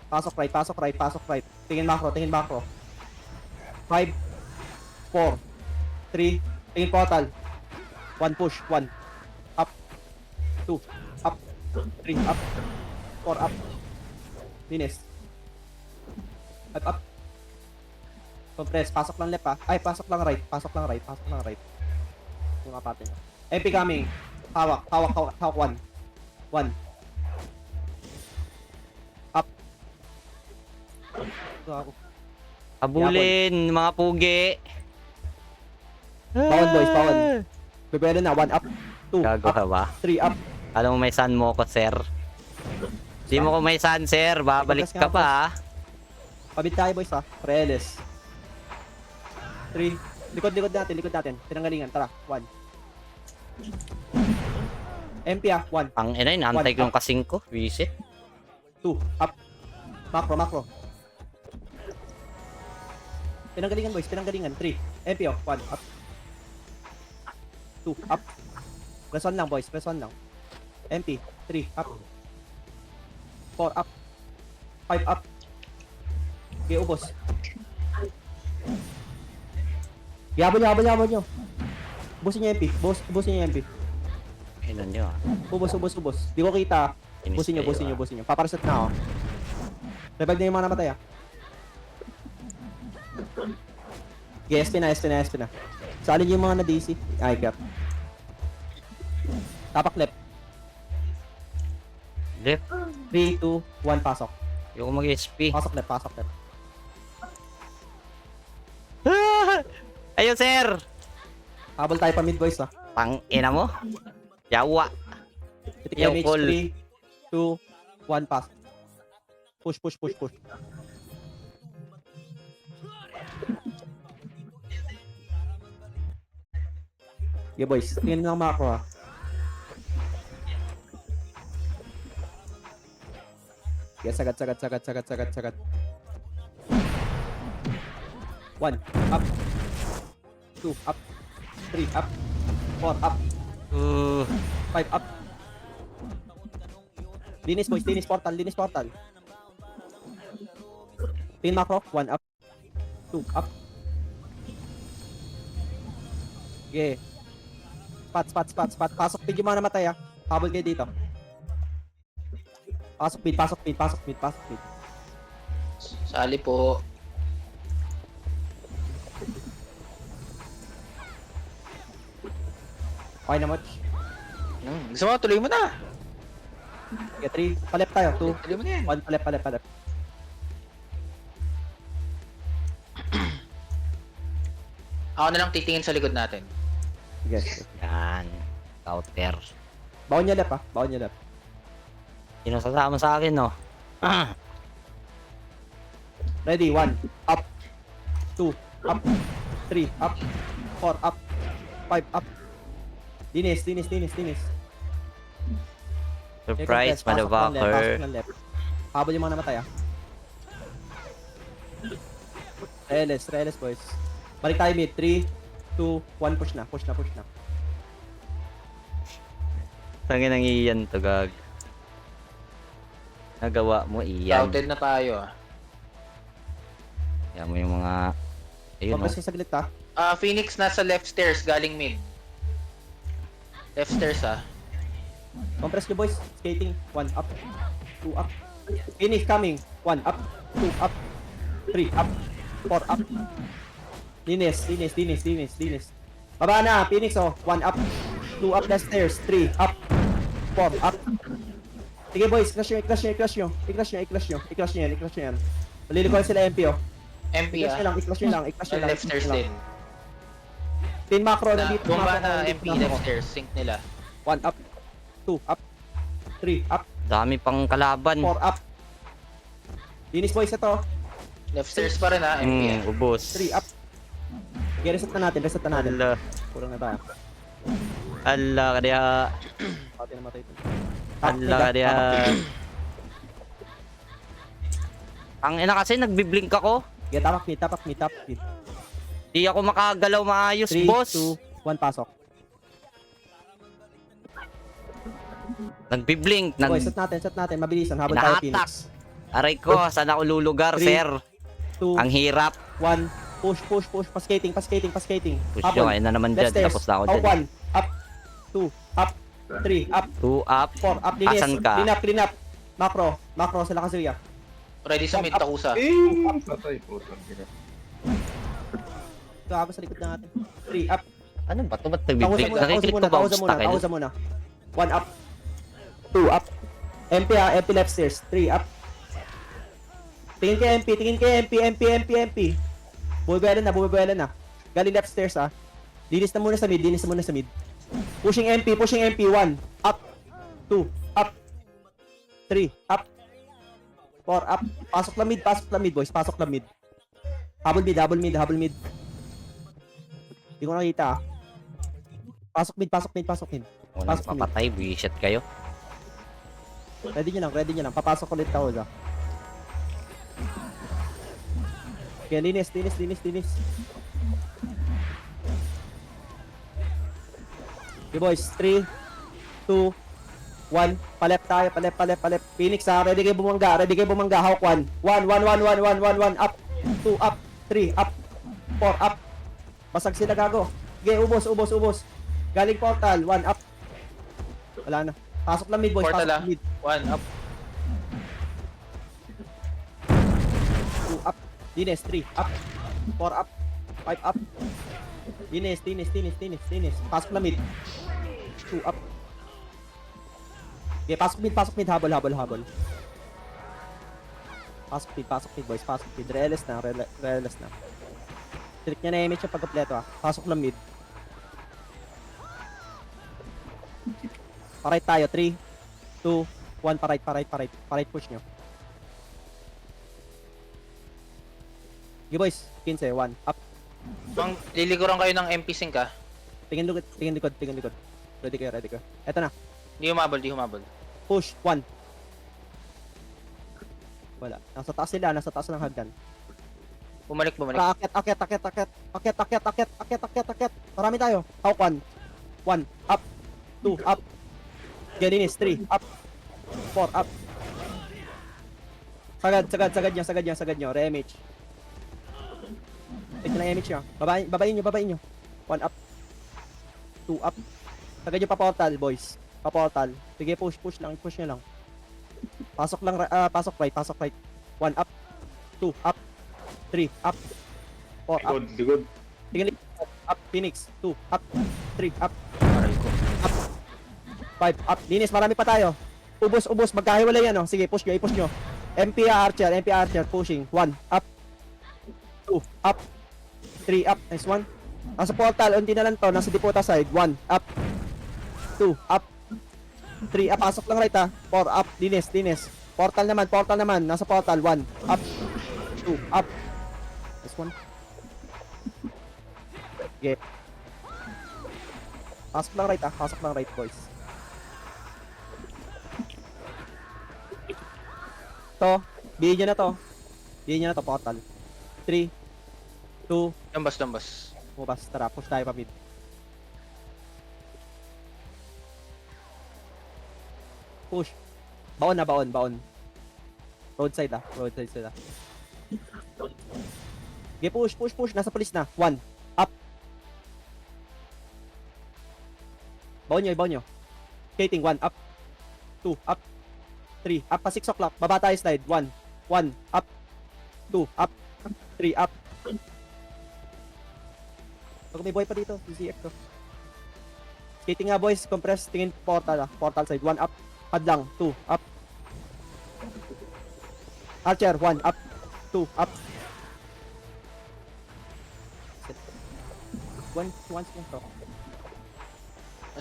Pasok right. Tingin macro. 5. 4. 3. Tingin portal. 1 push. 1. Up. 2. Up. 3. Up. 4 up. Linis. 5 up. Compress. Pasok lang left ah. Ay, pasok lang right. Yung apatin. MP coming. Hawak. 1. 1. Up. Ito ako. Habulin, mga pugi. Bawon, boys. Bebele na. 1 up. 2 Gago up. ka ba? 3 up. Alam mo may sun mo ko, sir. Di mo ko may sun, sir. Babalik ka pa, ah. Pabit tayo, boys ha. Preles. 3. Likod natin. Pinanggalingan. Tara. 1. MP ah. 1. Ang ina, inaantay ko One yung kasing ko. Visit. 2. Up. Macro. Pinanggalingan, boys. 3. MP oh. 1. Up. 2. Up. Press on lang, boys. MP. 3. Up. 4. Up. 5. Up. Okay, ubos. Yabon nyo. Ubusin nyo MP. Ubusin nyo MP. Ilan nyo, ah. Ubos. Di ko kita. Inis Ubusin kayo, nyo. Papareset na ako. Revive na yung mga namatay ah. Okay, SP na. Salin yung mga na-DC. Ay, cap. Tapak left. Left. 3, 2, 1, pasok. Yung mag-SP. Pasok left. Ayun, sir. Habol tayo pa mid boys ah. Pang ina mo. Yawa. Pitik Yo, damage. call. 3, 2, 1, pass. Push. Yeah boys, tingnan lang macro ah. Yeah, sagat. 1 up. 2 up. 3 up. 4 up. 5 up. Linis boys, linis portal. Pin macro, 1 up. 2 up. Okay. Spot. Pasok pin yung mga namatay ah. Habol kayo dito. Pasok pin. Sali po. Okay na much. Gusto mo, tuloy mo na. Okay, 3. Palep tayo. 2. Tuloy mo na yan. 1 palep. Ako na lang titingin sa likod natin. Yes. Yan. Counter. Baon niya lep ah. Sino sasama sa akin, no? Ready, 1, up, 2, up, 3, up, 4, up, 5, up. Dinis. Surprise, motherfucker. Habol yung mga namatay ah. Reles boys. Balik tayo mid, 3, 2, 1, push na. Tangin ang Ian to, gag. Nagawa mo, Ian. Routed na tayo ah. Yan mo yung mga... Ayun, Compress oh. yung saglit ha. Phoenix nasa left stairs, galing mid. Left stairs ah. Compress nyo boys. Skating. 1 up. 2 up. Phoenix coming. 1 up. 2 up. 3 up. 4 up. Dinis. Baba na. Phoenix oh. 1 up. 2 up the stairs. 3 up. 4 up. Sige boys. I-clash nyo yan. Malilikuan sila MP oh. MP I-clash ah. nyo lang. Left stairs din. Pin macro Na, nandito. bomba macro, na nandito, MP macro. left stairs. Sync nila. 1 up. 2 up. 3 up. Dami pang kalaban. 4 up. Dinis boys ito. Left stairs pa rin ah, MP ah. Ubos. 3 up. Okay, reset na natin. Ala. Kurang na tayo. Ala ka diya. Pati namatay ito. Ala ka diya. Ang ina kasi nagbiblink ako. Yeah, tapak mid. Di ako makagalaw maayos, 3, boss. 2, 1, pasok. Nagbiblink. Okay, set natin. Mabilisan. Habol tayo, Hinahatak. Phoenix. Aray ko, saan ako lulugar, 3, sir? 2, Ang hirap. 1. Push. Pa-skating. Push Habol. nyo, ayun na naman dyan. Left stairs. Tapos na ako Out dyan. 1. Up. 2. Up. 3. Up. 2 up. 4. Up. Linis. Asan ka? Clean up. Macro. Sila Kazuya. Ready sa mid takusa. Gago sa likod natin. 3. Up. Ano ba ito? Ba't nagbiblink? Nakiklik ko ba obstacle? Pausa muna. 1 up. 2 up. MP MP left stairs. 3 up. Tingin kay MP. Bumibuela na. Galing left stairs ah. Dinis na muna sa mid. Pushing MP. 1. Up. 2. Up. 3. Up. 4 up. Pasok lang mid boys. Habol mid. Hindi ko nakita ah. Pasok mid. Walang Pasok mid. papatay. Buisit kayo. Ready nyo lang. Papasok ulit ako dyan. Okay, linis. Okay boys, 3, 2, 1. Palep tayo. Phoenix ha, ready kayo bumangga. Hawk 1. 1. Up. 2 up. 3 up. 4 up. Basag sila gago. Okay, ubos. Galing portal. 1 up. Wala na. Pasok lang mid boys. Portal ah. Pasok mid. 1 up. 2 up. Dines, 3 up. 4 up. 5 up. Dines. Pasok lang mid. 2 up. Okay, pasok mid. Habol. Pasok mid boys. Reles na. Trick niya na image yung pagkapleto ah. Pasok lang mid. Parait tayo. 3, 2, 1. Parait push nyo. Okay boys. 15, 1. Up. Mang liliguran kayo ng MP sync ah. Tingin likod. Ready kayo. Eto na. Di humabol. Push. 1. Wala. Nasa taas ng hagdan. Bumalik. Akyat. Marami tayo. Hawk 1. 1. Up. 2. Up. Galinis. 3. Up. 4. Up. Sagad nyo. Re-image. Ito na image nyo. Babain nyo. 1 up. 2 up. Sagad nyo pa portal, boys. Sige, push nyo lang. Pasok right. 1 up. 2 up. 3 up. 4 up. Ligod. Tingin up. Phoenix. 2 up. 3 up. Aray ko. Up. 5 up. Linis, marami pa tayo. Ubos. Magkahiwalay yan, oh. Sige, i-push nyo. MP Archer. Pushing. 1 up. 2 up. 3 up. Nice one. Nasa portal. Unti na lang to. Nasa Dipota side. 1 up. 2 up. 3 up. Pasok lang right ha. 4 up. Dinis. Portal naman. Nasa portal. 1 up. 2 up. Nice one. Okay. Pasok lang right boys. To. Bigyan nyo na to. Portal. 3, 2, Lambas. 1. Lumabas. Tara, push tayo pa mid. Push. Baon na, baon, baon. Roadside ah. Roadside sila. Okay, push, push, push. Nasa police na. 1. Up. Baon nyo. Skating, 1. Up. 2. Up. 3. Up pa 6 o'clock. Baba tayo slide. 1. 1. Up. 2. Up. 3. Up. Pag may boy pa dito, CCX to. Skating nga boys, compress, tingin portal ah. Portal side, 1 up. Pad lang, 2 up. Archer, 1 up. 2 up. 1 to.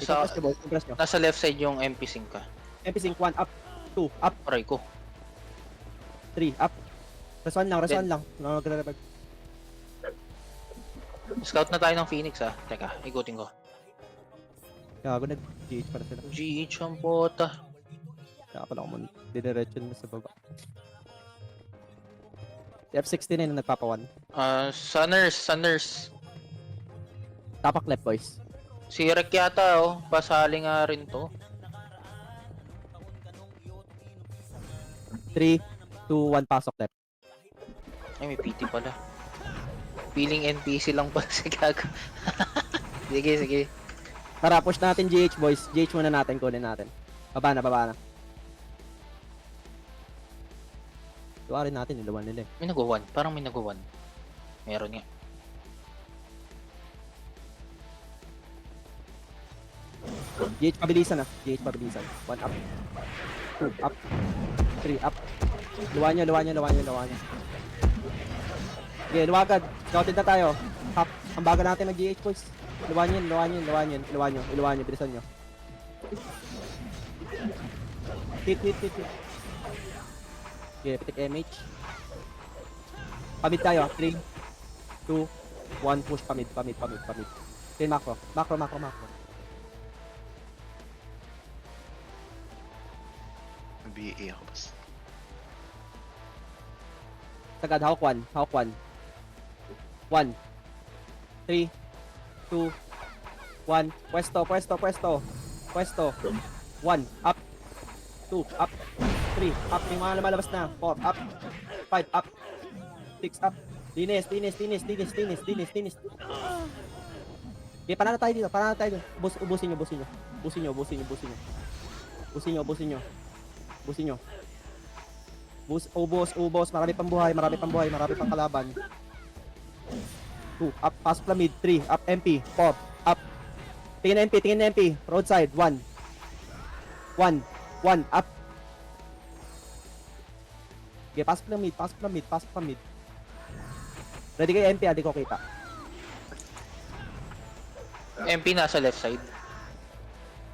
Nasa, Compress nyo boys, compress nyo. nasa left side yung MP5 ka. MP sync, 1 up. 2 up. Aray ko. 3 up. Reson lang. Nagre-revive. Scout na tayo ng Phoenix ah. Teka, ikutin ko. Gago, nag-GH para sila. GH ang pota. Kaya pala ako muna. Didiretso na sa baba. F-16 na nagpapawan. Sunners. Tapak left boys. Si Rek yata oh. Pasali nga rin to. 3, 2, 1, pasok left. Ay, may PT pala. Feeling NPC lang pala si Gago. Sige. Tara, push natin GH boys. GH muna natin, kunin natin. Baba na. Tuwarin natin, ilawan nila eh. May nag-1. Parang may nag-1. Meron nga. GH pabilisan ah. 1 up. 2 up. 3 up. Luwa nyo. Okay, luwagad. Scouted na tayo. Hop. Ang baga natin mag-GH boys. Luwa nyo. Bilisan nyo. Hit. Okay, pitik MH. Pamid tayo. 3, 2, 1. Push. Pamid. Okay, macro. BE ako basta. Sagad, hawk 1. 1. 3, 2, 1. Pwesto. 1. Up. 2. Up. 3. Up. Yung mga lumalabas na. 4. Up. 5. Up. 6. Up. Dinis. Okay, pana na tayo dito. Ubusin nyo. Ubos. Marami pang buhay. Marami pang kalaban. 2. Up. Pasok na mid. 3. Up. MP. 4. Up. Tingin na MP. Roadside. 1. Up. Okay, pasok na mid. Ready kayo MP, di ko kita. MP nasa left side.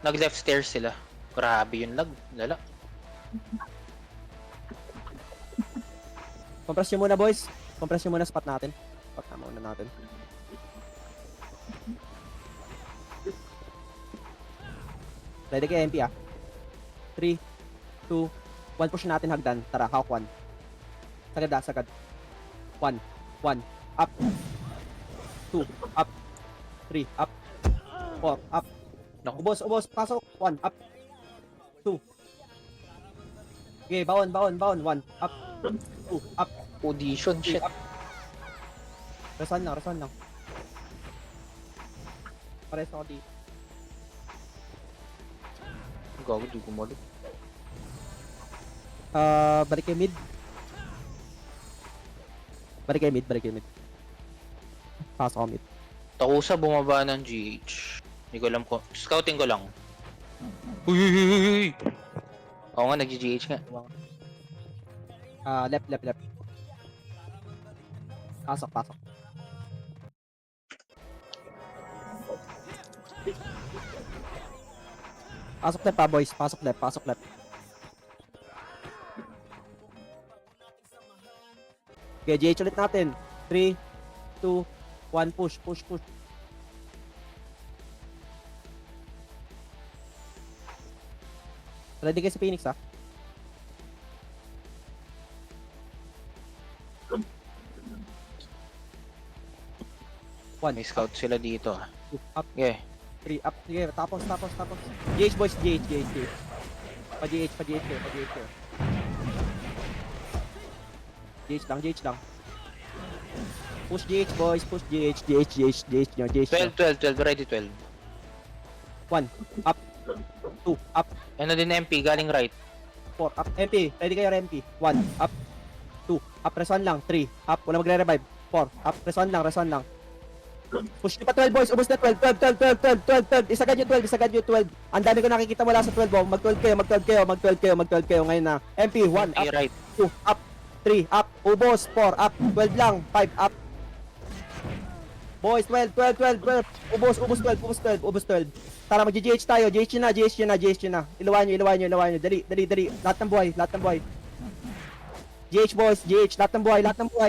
Nag-left stairs sila. Grabe yung lag. Lala. Compress nyo muna boys. Spot natin. Ready kayo MP ah. 3, 2, 1. Push natin hagdan. Tara, hawk 1. Sagad. 1. Up. 2. Up. 3. Up. 4. Up. Naku. Ubos. Pasok. 1. Up. 2. Okay, baon. 1. Up. 2. Up. Audition, 3. shit. Up. Reson lang. Pares ako dito. Gago, di gumalo. Balik kayo mid. Pasok ako mid. Takusa bumaba ng GH. Hindi ko alam ko. Scouting ko lang. Uy! Oo nga, nag-GH nga. Left. Pasok. Pasok left pa boys. Pasok left. Okay, GH ulit natin. 3, 2, 1. Push. Ready kayo sa Phoenix ah. 1, May scout sila dito. 2, up, Okay. 3, up. Sige, tapos. GH boys, GH. Pa-GH kayo. GH lang. Push GH boys, push GH nyo. 12, ready 12. 1, up, 2, up, Ano din MP, galing right. 4, up, MP, ready kayo MP. 1, up, 2, up, press 1 lang, 3, up, wala magre-revive. 4, up, press 1 lang. Push nyo pa 12 boys, ubos na 12. Isagad nyo 12. Ang dami ko nakikita wala sa 12 oh. Mag-12 kayo ngayon na. MP, 1, MP up, right. 2, up, 3, up, ubos, 4, up, 12 lang, 5, up. Boys, 12. Ubos 12. Tara, mag-GH tayo. GH nyo na. Ilawan nyo. Dali. Lahat ng buhay. GH boys, GH. Lahat ng buhay.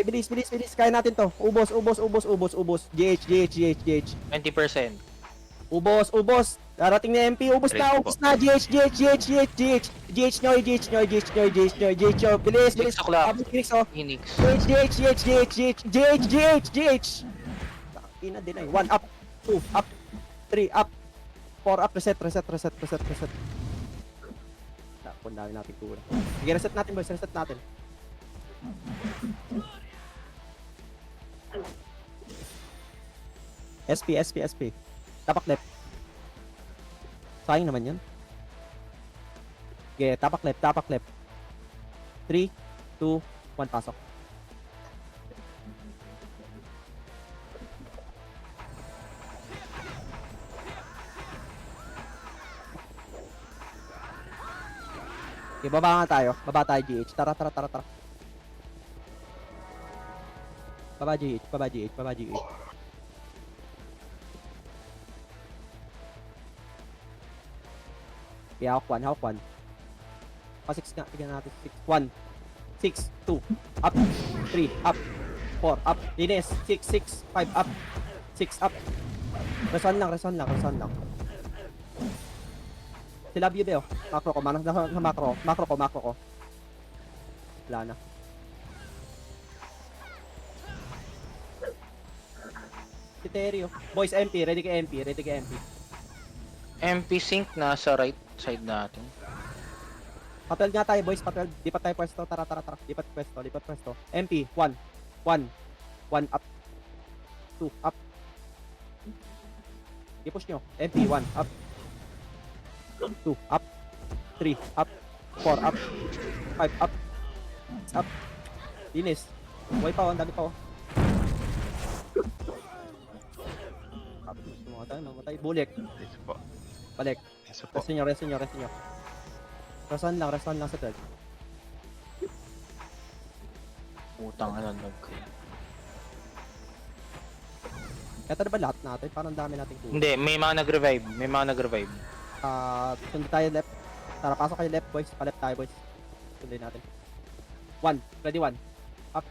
Bilis. Kaya natin to. Ubos. GH. 20%. Ubos. Darating na MP. Ubos na. GH nyo. Bilis. 6 o'clock. Phoenix, oh. Phoenix. GH. Ina din ay. 1 up, 2 up, 3 up, 4 up, reset. Tapos dami natin kura. Sige, reset natin boys, SP. Tapak left. Sayang naman yan. Sige, tapak left. 3, 2, 1, pasok. Okay, baba tayo GH. Tara. Baba GH. Okay, hawk 1. Pa-6 nga, bigyan natin 6. 1, 6, 2, up, 3, up, 4, up, linis, 6, 5, up, 6, up. Reson lang. Sila BB oh. Macro ko. Macro ko. Wala na. Si Terry oh. Boys, MP. Ready ka MP. MP sync nasa right side natin. Pa-12 nga tayo boys. Pa-12. Lipat tayo pwesto. Tara. Lipat pwesto. MP. 1 up. 2 up. I-push nyo. MP. 1 up. 2 up, 3 up, 4 up, 5 up, 6 up. Linis. Buhay pa oh, ang dami pa oh. Mamatay. Bulik. Balik. Rest nyo. Rason lang sa 12. Utang ano Kaya ba lahat natin? Parang dami nating kuha. Hindi, may mga nag-revive. Sundin tayo left. Tara, pasok kayo left boys. Pa-left tayo boys. Sundin natin. 1. Ready 1. Up.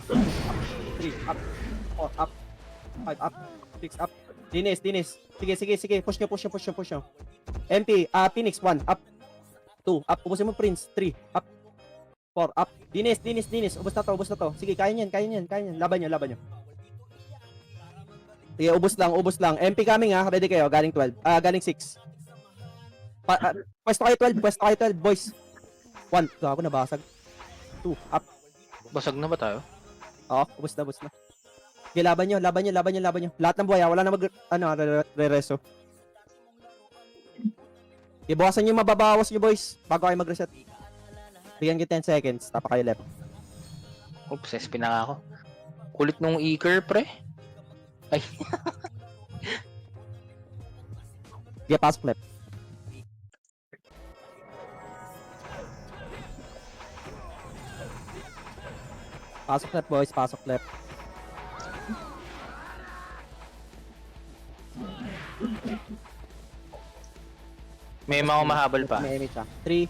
3. Up. 4. Up. 5. Up. 6. Up. Dinis. Sige. Push nyo. MP. Phoenix. 1. Up. 2. Up. Ubusin mo Prince. 3. Up. 4. Up. Dinis. Ubus na to. Sige, kaya niyan. Laban nyo. Sige, ubus lang. MP coming ha. Ready kayo. Galing 12. Galing 6. Pwesto kayo 12, boys. 1, ako nabasag. 2, up. Basag na ba tayo? Oo, ubos na. Okay, laban nyo. Lahat ng buhay, wala na re-reso. Okay, bukasan nyo mababawas nyo, boys, bago kayo mag-reset. Bigyan ko 10 seconds, tapa kayo left. Oops, SP na nga ako. Kulit nung eager, pre. Ay. Okay, pasok left. Pasok left, boys. May mga mahabol pa. May image 3,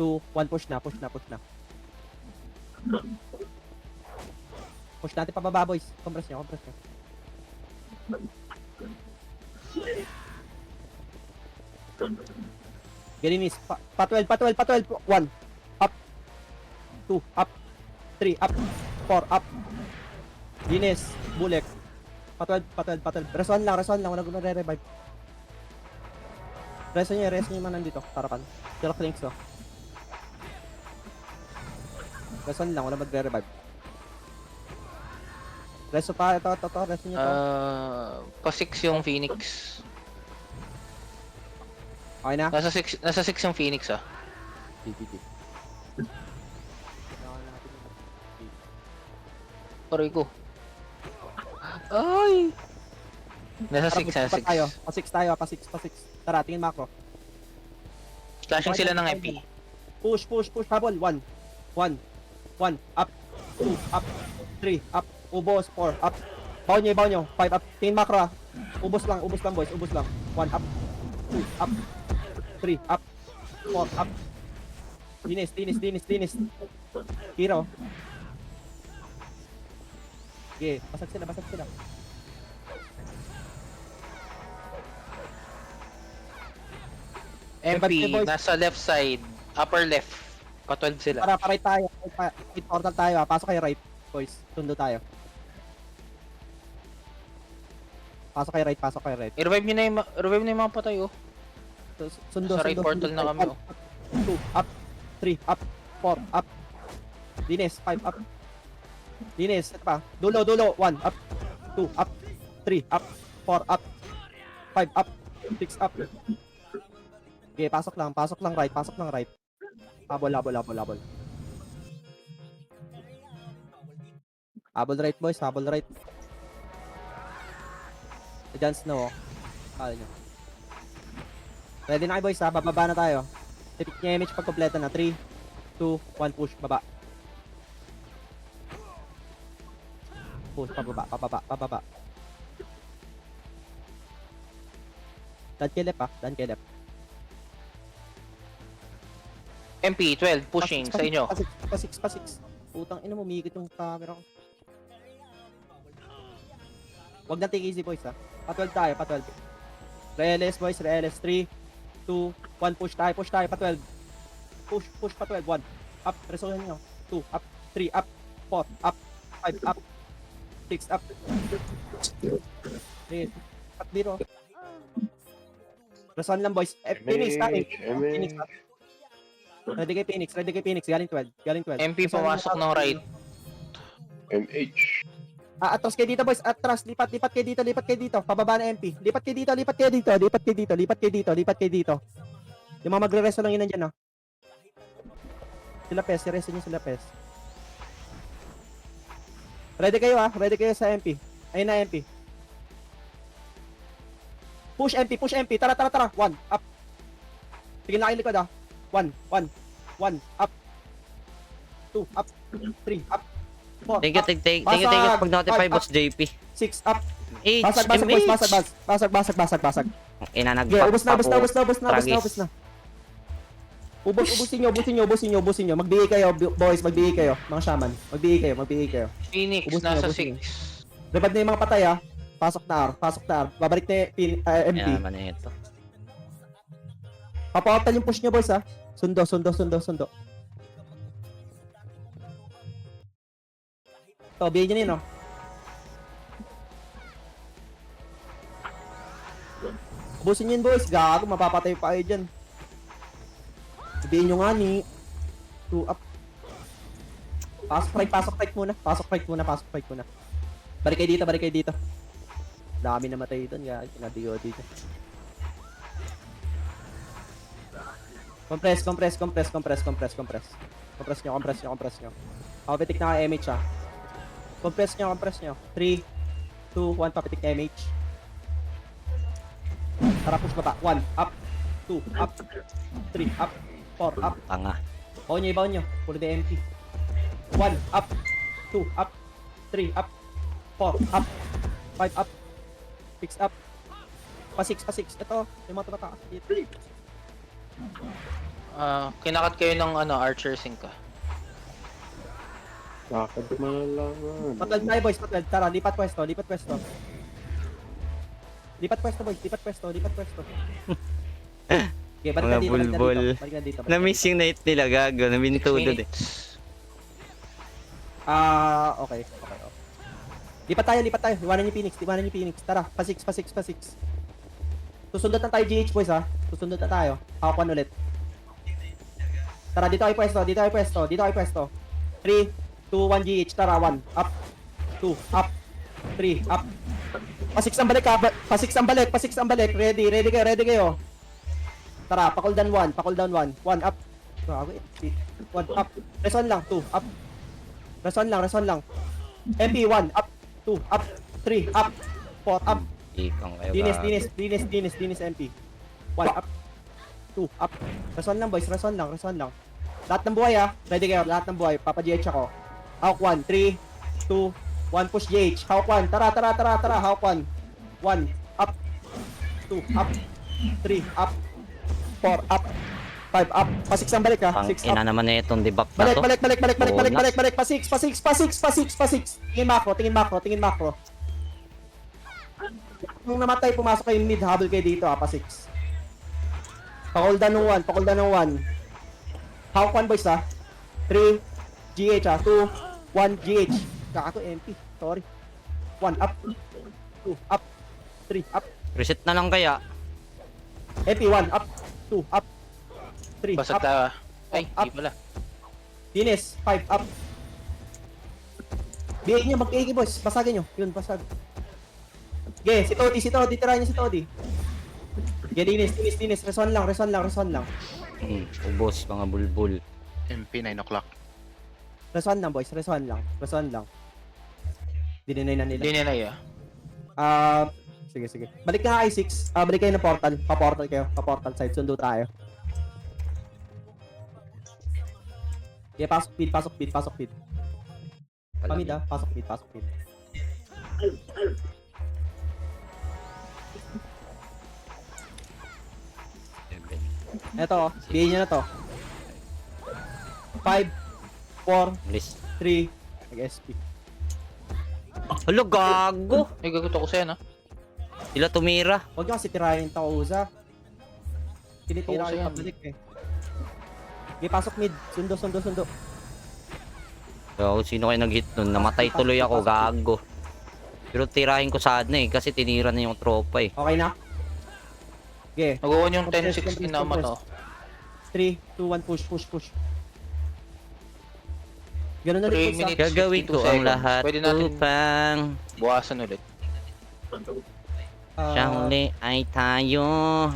2, 1, push na. Push natin pababa, boys. Compress nyo. Galinis. Pa-12. 1. Up. 2. Up. 3. Up. 4. Up. Dinis. Bulek. Pa12. Reson lang, wala guna re-revive. Reson nyo yung mga nandito, tarapan. Sila clinks, oh. Reson lang, wala magre-revive. Reso pa, ito, reson nyo to. Pa-6 yung Phoenix. Okay na? Nasa 6 yung Phoenix ah. GG. Aray ko. Ay! Nasa 6, nasa 6. Pa-6. Tara, tingin macro. Clashing sila ng MP. Push, habol. 1, up, 2, up, 3, up, ubos, 4, up. Baon nyo, 5, up, tingin macro ah. Ubos lang boys, 1, up, 2, up, 3, up, 4, up. Dinis. Hero. Okay, basag sila. MP, boys. nasa left side. Upper left. Pa-12 sila. Para tayo. Right portal tayo ah. Pasok kayo right, boys. Sundo tayo. Pasok kayo right. I-revive nyo na yung mga patay oh. Sundo. Sa right portal na kami, oh. 2, up, 3, up, 4, up. Dinis, 5, up. Dinis, ito pa. Dulo, 1, up, 2, up, 3, up, 4, up, 5, up, 6, up. Okay, pasok lang right. Habol. Habol right, boys, habol right. Advance na, oh. Kala nyo. Ready na kayo, boys, ha? Bababa na tayo. Tipik niya image pag kompleto na. 3, 2, 1, push, baba. Push, pababa. Dan kilip. MP, 12, pushing sa inyo. Pa-6. Putang ina mo, umikot yung camera ko. Huwag na take easy, boys, ha? Pa-12 tayo. Reales, boys, 3, 2, 1, push tayo, pa-12. Push pa-12, 1. Up, resolve nyo. 2, up, 3, up, 4, up, 5, up, 6, up. 3, pat biro. Resolve lang, boys. Phoenix, tayo. Phoenix, Ready kay Phoenix, galing 12. MP pumasok ng right. MH. Atras kayo dito, boys. Atras, lipat kayo dito. Pababa na MP. Lipat kayo dito. Yung mga magre-resto lang yun nandyan, no? Sila pes, resto nyo sila pes. Ready kayo sa MP. Ayun na MP. Push MP. Tara. 1, up. Tigil na kayo likod, ah. 1, up. 2, up. 3, up. 4, Thank you pag notify boss JP. 6, up. H, Basag, boys. Basag. Ina Yeah, ubos na. Ubusin nyo. Magbigay kayo, boys, mga shaman. Magbigay kayo. Phoenix, Ubus nasa nyo. 6. Revive na yung mga patay, ah. Pasok na R. Babalik na MP. Yan naman ito. Papautan yung push nyo, boys, ah. Sundo. Ito, bigyan nyo yun, no? Ubusin nyo yun, boys. Gago, mapapatay pa kayo dyan. Sabihin nyo nga ni 2 up. Pasok right muna. Balik kayo dito. Dami namatay doon, guys. Pinabigo dito. Compress nyo. Papitik na ka MH, ah. Compress nyo. 3, 2, 1, papitik na MH. Tara, push baba. 1, up. 2, up. 3, up. 4, up. Tanga. Baon nyo. Puro na MP. 1, up. 2, up. 3, up. 4, up. 5, up. 6, up. Pa-6. Ito, yung mga tumatakas dito. Kinakat kayo ng Archer Sync ah. Bakit malaman? Patwag tayo, boys. Tara, lipat pwesto. Lipat pwesto. Okay, balik na Mga dito. bulbul. Balik na dito. Na-miss yung night nila, gago. Naminto doon eh. Okay. Lipat tayo, lipat tayo. Iwanan yung Phoenix, iwanan yung Phoenix. Tara, pa 6, pa 6, pa 6. Susundot na tayo GH boys ha. Susundot na tayo. Hawakan ulit. Tara, dito kayo pwesto, dito kayo pwesto, dito kayo pwesto. 3, 2, 1 GH. Tara, 1, up. 2, up. 3, up. Pa 6 ang balik ha. Pa 6 ang balik, pa 6 ang balik. Ready, ready kayo, ready kayo. Tara, pa-cooldown 1, pa-cooldown 1. 1, up. Grabe, 1, up. Reson lang, 2, up. Reson lang. MP 1, up. 2, up. 3, up. 4, up. Ikang kayo Dinis MP. 1, up. 2, up. Rason lang boys, rason lang. Lahat ng buhay ha. Ready kayo, lahat ng buhay. Papa GH ako. Hawk 1, 3, 2, 1, push GH. Hawk 1, tara. Hawk 1. 1, up. 2, up. 3, up. 4, up. 5, up. Pa 6 ang balik ha. Pang 6 ina up. naman na itong debuff na to. Balik. Pa 6. Tingin macro. Nung namatay, pumasok kayo mid, habol kayo dito ha, pa 6. Pakoldan ng 1. Hawk 1 boys ha. 3, GH ha. 2, 1, GH. Kakato MP. Sorry. 1, up. 2, up. 3, up. Reset na lang kaya. MP 1, up. 2, up. 3, Basag up. tayo ah. Ay, Up. di pala. Dinis, 5, up. BA nyo, mag-AK boys. Basagin nyo. Yun, basag. Okay, si Todi. Tirahin nyo si Todi. Okay, Dinis. Reson lang. Ubos, mga bulbul. MP 9 o'clock. Reson lang, boys. Reson lang. Dininay na nila. Hindi nila ah. Sige. Balik na I6. Balik kayo ng portal. Pa-portal kayo. Pa-portal side. Sundo tayo. Okay, pasok feed. Pamid ah. Pasok feed. Eto, BA nyo na to. 5, 4, Please. 3, nag-SP. Hala, gago. Ay, gagot ako sa'yo, no? Sila tumira. Huwag nyo kasi tirahin yung Takauza. Tinitira Takauza kayo yan. pabalik eh. Okay, pasok mid. Sundo. So, sino kayo nag-hit nun? Namatay tuloy ako, gago. Pero tirahin ko sana eh, kasi tinira na yung tropa eh. Okay na? Okay. Nag-on yung 10-16 na to. 3, 2, 1, push. Ganun na 3 rin minutes. Gagawin 52 ko ang seconds. lahat Pwede natin upang buwasan ulit. siyang huli ay tayo.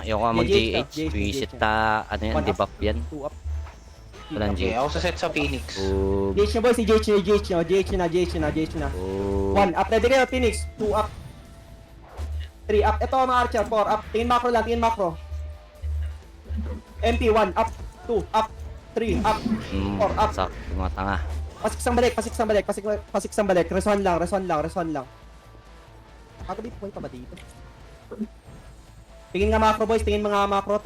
Ayoko nga mag-GH. Visit ta, ano yan, debuff yan. 2 up. Walang Okay, GH. ako sa set sa Phoenix. Boom. GH nyo boys, si GH nyo. 1 up, ready kayo, Phoenix. 2 up. 3 up. Ito mga archer, 4 up. Tingin macro. MP 1 up. 2 up. 3 up. 4 up. Sak, mga tanga. Pasik ang balik. Reson lang. Ako di point pa ba dito? Tingin nga macro boys, tingin nga macro.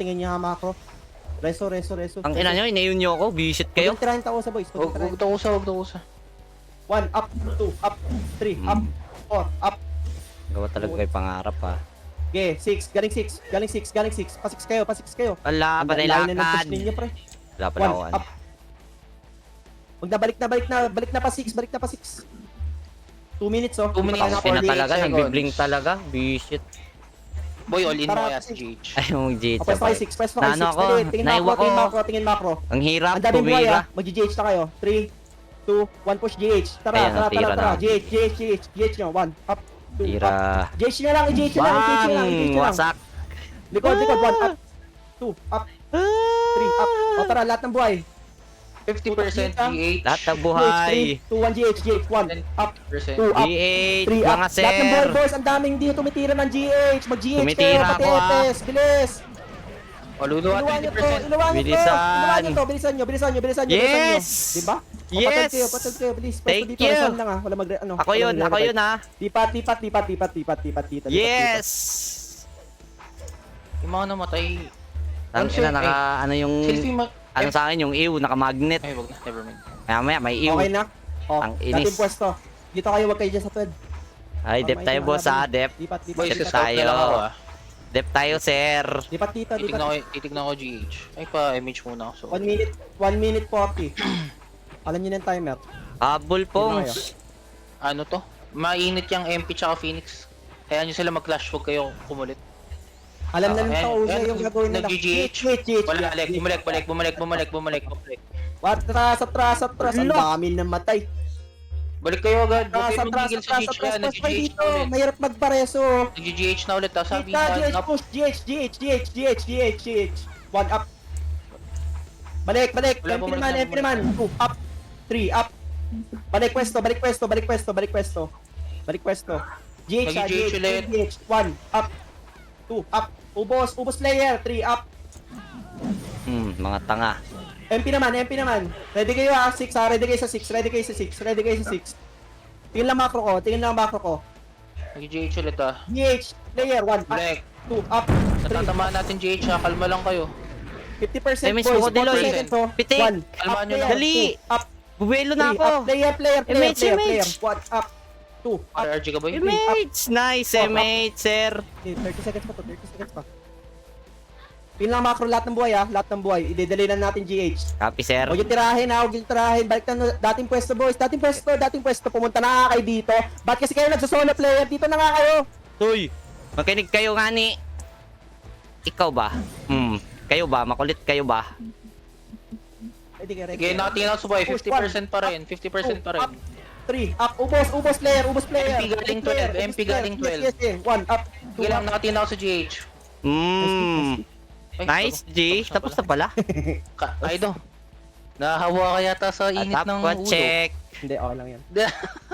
Reso. Ang ina nyo, inayon nyo ako, visit kayo. Huwag tirahin tao sa boys. Huwag to kusa. 1 up, 2 up, 3 up, 4 up. Gawa talaga kayo pangarap ha. Okay, 6, galing 6. Pa 6 kayo. Wala, patay Layo na ng push lakad. ninyo, pre. Wala pala 1 ako ano. up. Huwag na, balik na pa 6. 2 minutes oh. 2 minutes. Patay na Ina 48 talaga, seconds. nagbiblink talaga. Visit. Boy, all in mo Tara, kaya kasi- si GH. Ayaw mag-GH Press sabay. 6, press 6. Nano ako, Tingin naiwa ko. tingin macro. Ang hirap, Ang daming buhay tumira. Mag-GH na kayo. 3, 2, 1 push GH. Tara. Ayan, natira na. GH nyo. 1 up, 2 up. Tira. GH nyo lang, GH nyo lang. Bang! Wasak. Likod, 1 up, 2 up, 3 up. O tara, lahat ng buhay. 50% GH. Lahat ng buhay. 2, 1 GH, 1 up, 10%. 2 up. GH, 3 up. mga Lahat ng buhay sir. boys, ang daming dito tumitira ng GH. Mag-GH kayo, Tumitira pati ako, ah. EPS, bilis. O, luluwa Iluwan nyo to, 20%. Bilisan. Bilisan nyo. Yes! Diba? Yes! Patag kayo, please. Thank Dito, you. reson lang ah. Wala ano. Ako yun ha. Lipat. Yes! Yung mga namatay. Ang Sir, ina, ano yung, Selfie ano sa akin, yung ew, naka-magnet. Ay, wag na. Never mind. Maya, may ew. Okay na? Oh, Ang inis. dating pwesto. Dito kayo, wag kayo dyan sa twed. Ay, dep tayo boss ha, dep. Lipat. Boy, Set sa tayo. na lang ako ah. Dep tayo, sir. Lipat dito. Titignan ko GH. Ay, pa-image muna ako. So, 1 minute 40. Alam niyo na yung timer. Habol, Pongs. ano to? Mainit yung MP tsaka Phoenix. Kaya nyo sila mag-clash, huwag kayo kumulit. Alam na ng Ayan, Kauza ayan, yung gagawin nila. nag-GGH. GH. Wala, bumalik. Atras. Ang dami na matay. Balik kayo agad. Huwag kayo Atras. magigil sa GH kaya, Push pa nag-GH dito. na ulit. Mahirap magpareso. Nag-GH na ulit, tapos sabi Kita, na, GH push. GH. 1 up. Balik. Wala, MP bumalik naman. 2 up. 3 up. Balik pwesto. GH, Nag-GH ulit. GH. 1 up. 2 up. Ubos player. 3 up. Mga tanga. MP naman. Ready kayo ha? 6 ha? Ready kayo sa 6. Tingin lang macro ko. Nag-GH ulit ah. GH, player, 1 up, Balik. 2 up, 3 Natatamaan natin GH ha, kalma lang kayo. 50% Miss boys, Crocodile, 40 seconds oh. Pitik. 1 Kalmaan nyo lang. Dali. up, Buwelo na 3 ako. up, player, MH. 1 up, 2 up. RRG ka boy? MH! Nice, MH, sir. Okay, 30 seconds pa. Pin lang macro lahat ng buhay. Idedali lang natin GH. Copy, sir. Huwag yung tirahin. Balik na dating pwesto boys. Dating pwesto. Pumunta na nga kayo dito. Ba't kasi kayo nagsosolo player? Dito na nga kayo. Uy, makinig kayo nga ni. Ikaw ba? Kayo ba? Makulit kayo ba? Ready. Sige, nakatingin ako sa boy, 50% pa rin. 50% pa rin. 3 up, ubos player. MP galing 12. Yes. 1 up, 2 Sige lang, up. nakatingin ako sa GH. Ay, Nice, G. Tapos na pala. Aido. Nahahawa ka yata sa init Top ng one ulo. check. Hindi, okay lang yan.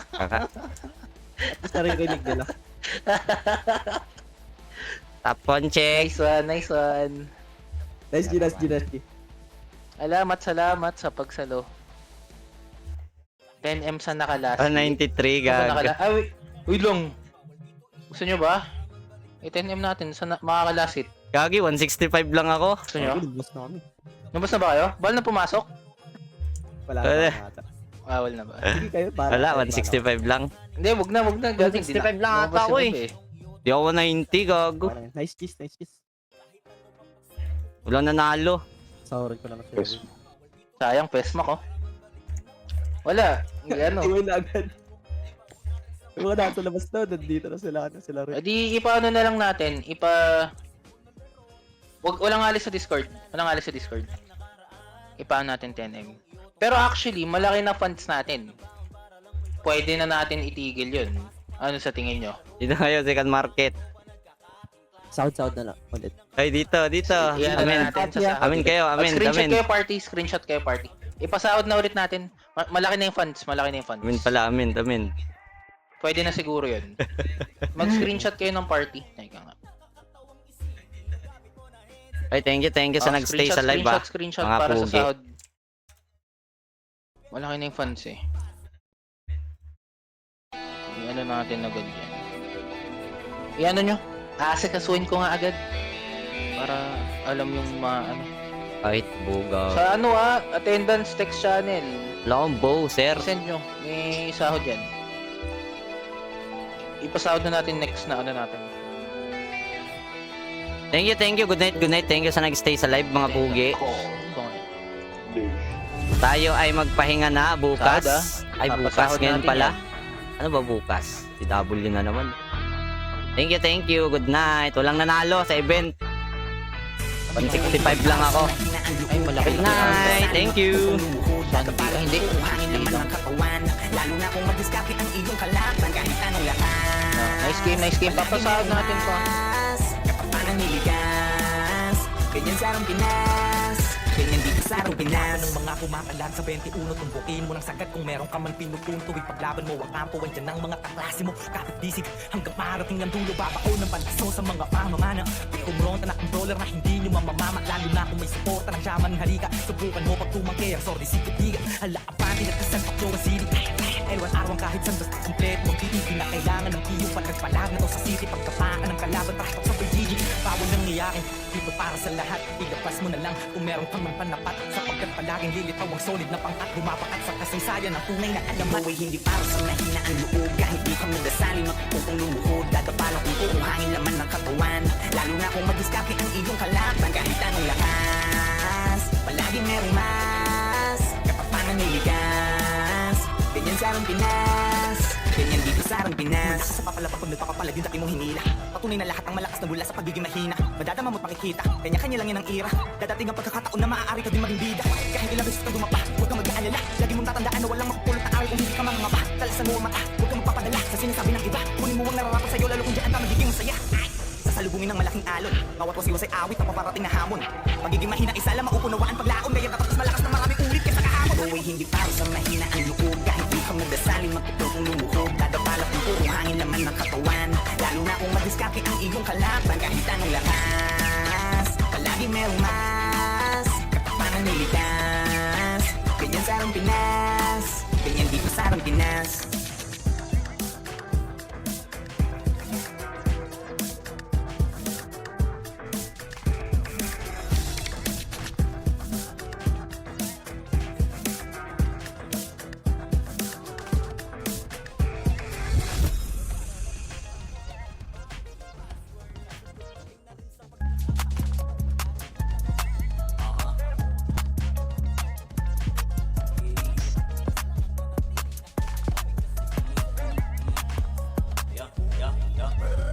Kaka- Tapos naririnig nila. Top one check. Nice one. Nice G. Salamat sa pagsalo. 10M sa nakalas. 93, Sa gag. Ay, wait lang. Gusto nyo ba? 10M natin sa makakalasit. Gagi, 165 lang ako. Gusto nyo? Nilubos na kami. Nabas na ba kayo? Bal na pumasok? Wala Wala. na ata. Wala na ba? Sige kayo, para. Wala, 165 lang. Hindi, wag na. 165 lang ata ako eh. Di ako 190, gago. Nice kiss. Walang nanalo. Sorry ko lang Yes. kasi. Sayang, pesma ko. Wala. Ano? Iwan na agad. Yung mga nasa labas na, nandito na sila rin. Di ipaano na lang natin, walang alis sa Discord. Ipaano natin 10M. Pero actually, malaki na funds natin. Pwede na natin itigil 'yun. Ano sa tingin nyo? Dito kayo, second market. Sound na lang. Ulit. Ay, dito. Iyan Amin. na natin sa sahod. Amin kayo, amin. Screenshot kayo party. Ipasahod na ulit natin. Malaki na yung funds. Amin pala, amin. Pwede na siguro 'yun. Mag-screenshot kayo ng party. Teka nga. Ay, thank you sa nagstay sa live, Screenshot Mga para pugi. sa sahod. Malaki na yung funds eh. I-ano natin agad yan. I-ano nyo? Asikasuhin ko nga agad. Para alam yung ano. Kahit bugaw. Sa ano attendance text channel. Wala akong bow, sir. Send nyo. May sahod yan. Ipasahod na natin next na ano natin. Thank you. Good night. Thank you sa nagstay sa live, mga pugi. Tayo ay magpahinga na bukas. Sahod, Ay, bukas Papasahod ngayon natin pala. Ano ba bukas? Si W na naman. Thank you. Good night. Walang nanalo sa event. 165 lang ako. Ay, malaki. Good night. Thank you. Hindi. Lalo na kung madiskarte ang iyong kalaban kahit anong lakas. Nice game. Papasahod natin to. Kapapang niligas, ganyan sa arang Pinas, ganyan dito sa arang Pinas. Ng mga kumakalag sa 21, tumbukin mo ng sagad kung meron ka man pinupunto. Ipaglaban mo ang kampo, andyan ang mga kaklase mo. Kapit disig hanggang parating ang dulo, babao ng balaso sa mga pamamana. Di kumronta na ang dollar na hindi nyo mamamama. Lalo na kung may suporta ng shaman, halika. Subukan mo pag tumangke ang sordi sikitigan. Hala apati at isang paktura sili. Ewan araw kahit saan basta kompleto. Magpipin na kailangan ng iyong pagkagpalag na to sa city. Pagkapaan ng kalaban, pasok sa pagiging. Bawal nang iyakin, dito para sa lahat. Ilabas mo na lang kung meron kang panapat. Sapagkat palaging lilitaw ang solid na pangkat. Bumapakat sa kasaysayan ng tunay na alam mo ay hindi para sa mahina ang loob. Kahit di ka magdasali, magpupong lumuhod. Dadapalang kung kukuhangin laman ng katawan. Lalo na kung madiskarte ang iyong kalaban. Kahit anong lakas, palaging merong mas. Kapapangan niligas, ganyan sa arang Pinas, ganyan dito sa sarang Pinas. Sa papalapag pag nagpapapalag yung dati mong hinila. Patunay na lahat ng malakas na mula sa pagiging mahina. Madadama mo't makikita, kanya-kanya lang yan ang ira. Dadating ang pagkakataon na maaari ka din maging bida. Kahit ilang beses kang dumapa, huwag kang mag-aalala. Lagi mong tatandaan na walang makupulot na awit kung hindi ka mangangapa. Talasan mo ang mata, huwag kang magpapadala sa sinasabi ng iba. Kunin mo ang nararapat sa'yo lalo kung diyan ka magiging masaya. Sasalubungin ng malaking alon, bawat wasiwasay awit na paparating na hamon. Pagiging mahina isa lang mauunawaan paglaon. Kaya tatak mas malakas na maraming ulit kaysa kahapon. Buhay hindi para sa mahina ang loob. Kahit di ka magdasalin magpupulong lumuhog. Dadapalak ng puro hangin laman ng katawan. Lalo na kung madiskarte ang iyong kalaban. Kahit anong lakas, palagi merong mas katapanang nilitas. Ganyan sa arang Pinas, ganyan dito sa arang Pinas.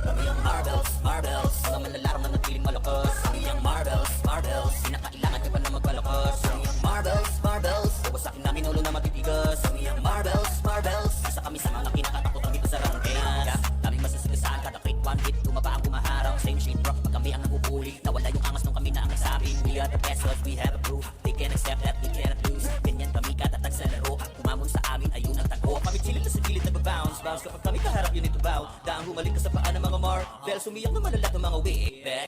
Kami ang marbles, marbles. Mga manlalaro na natiling malakas. Kami ang marbles, marbles. Pinakailangan ka pa na magpalakas. Kami ang marbles, marbles. Wawasakin namin ulo na matitigas. Kami ang marbles, marbles. Isa kami sa mga kinakatakot dito sa rangkenas. Daming masasigasaan kada crit, one hit. Tumaba ang bumaharang. Same shit rock pag kami ang nagpupuli. Nawala yung angas nung kami na ang nagsabing. We are the best cause we have a proof. They can accept that we cannot lose. Ganyan kami katatag sa laro. Kumamon sa amin ayun ang tago. Kami chilid na sa gilid nagbabounce. Bounce kapag kami kaharap yun ito bow. Daang humalik ka sa paa ng mga Marvels. Umiyak na malalat ng mga wave.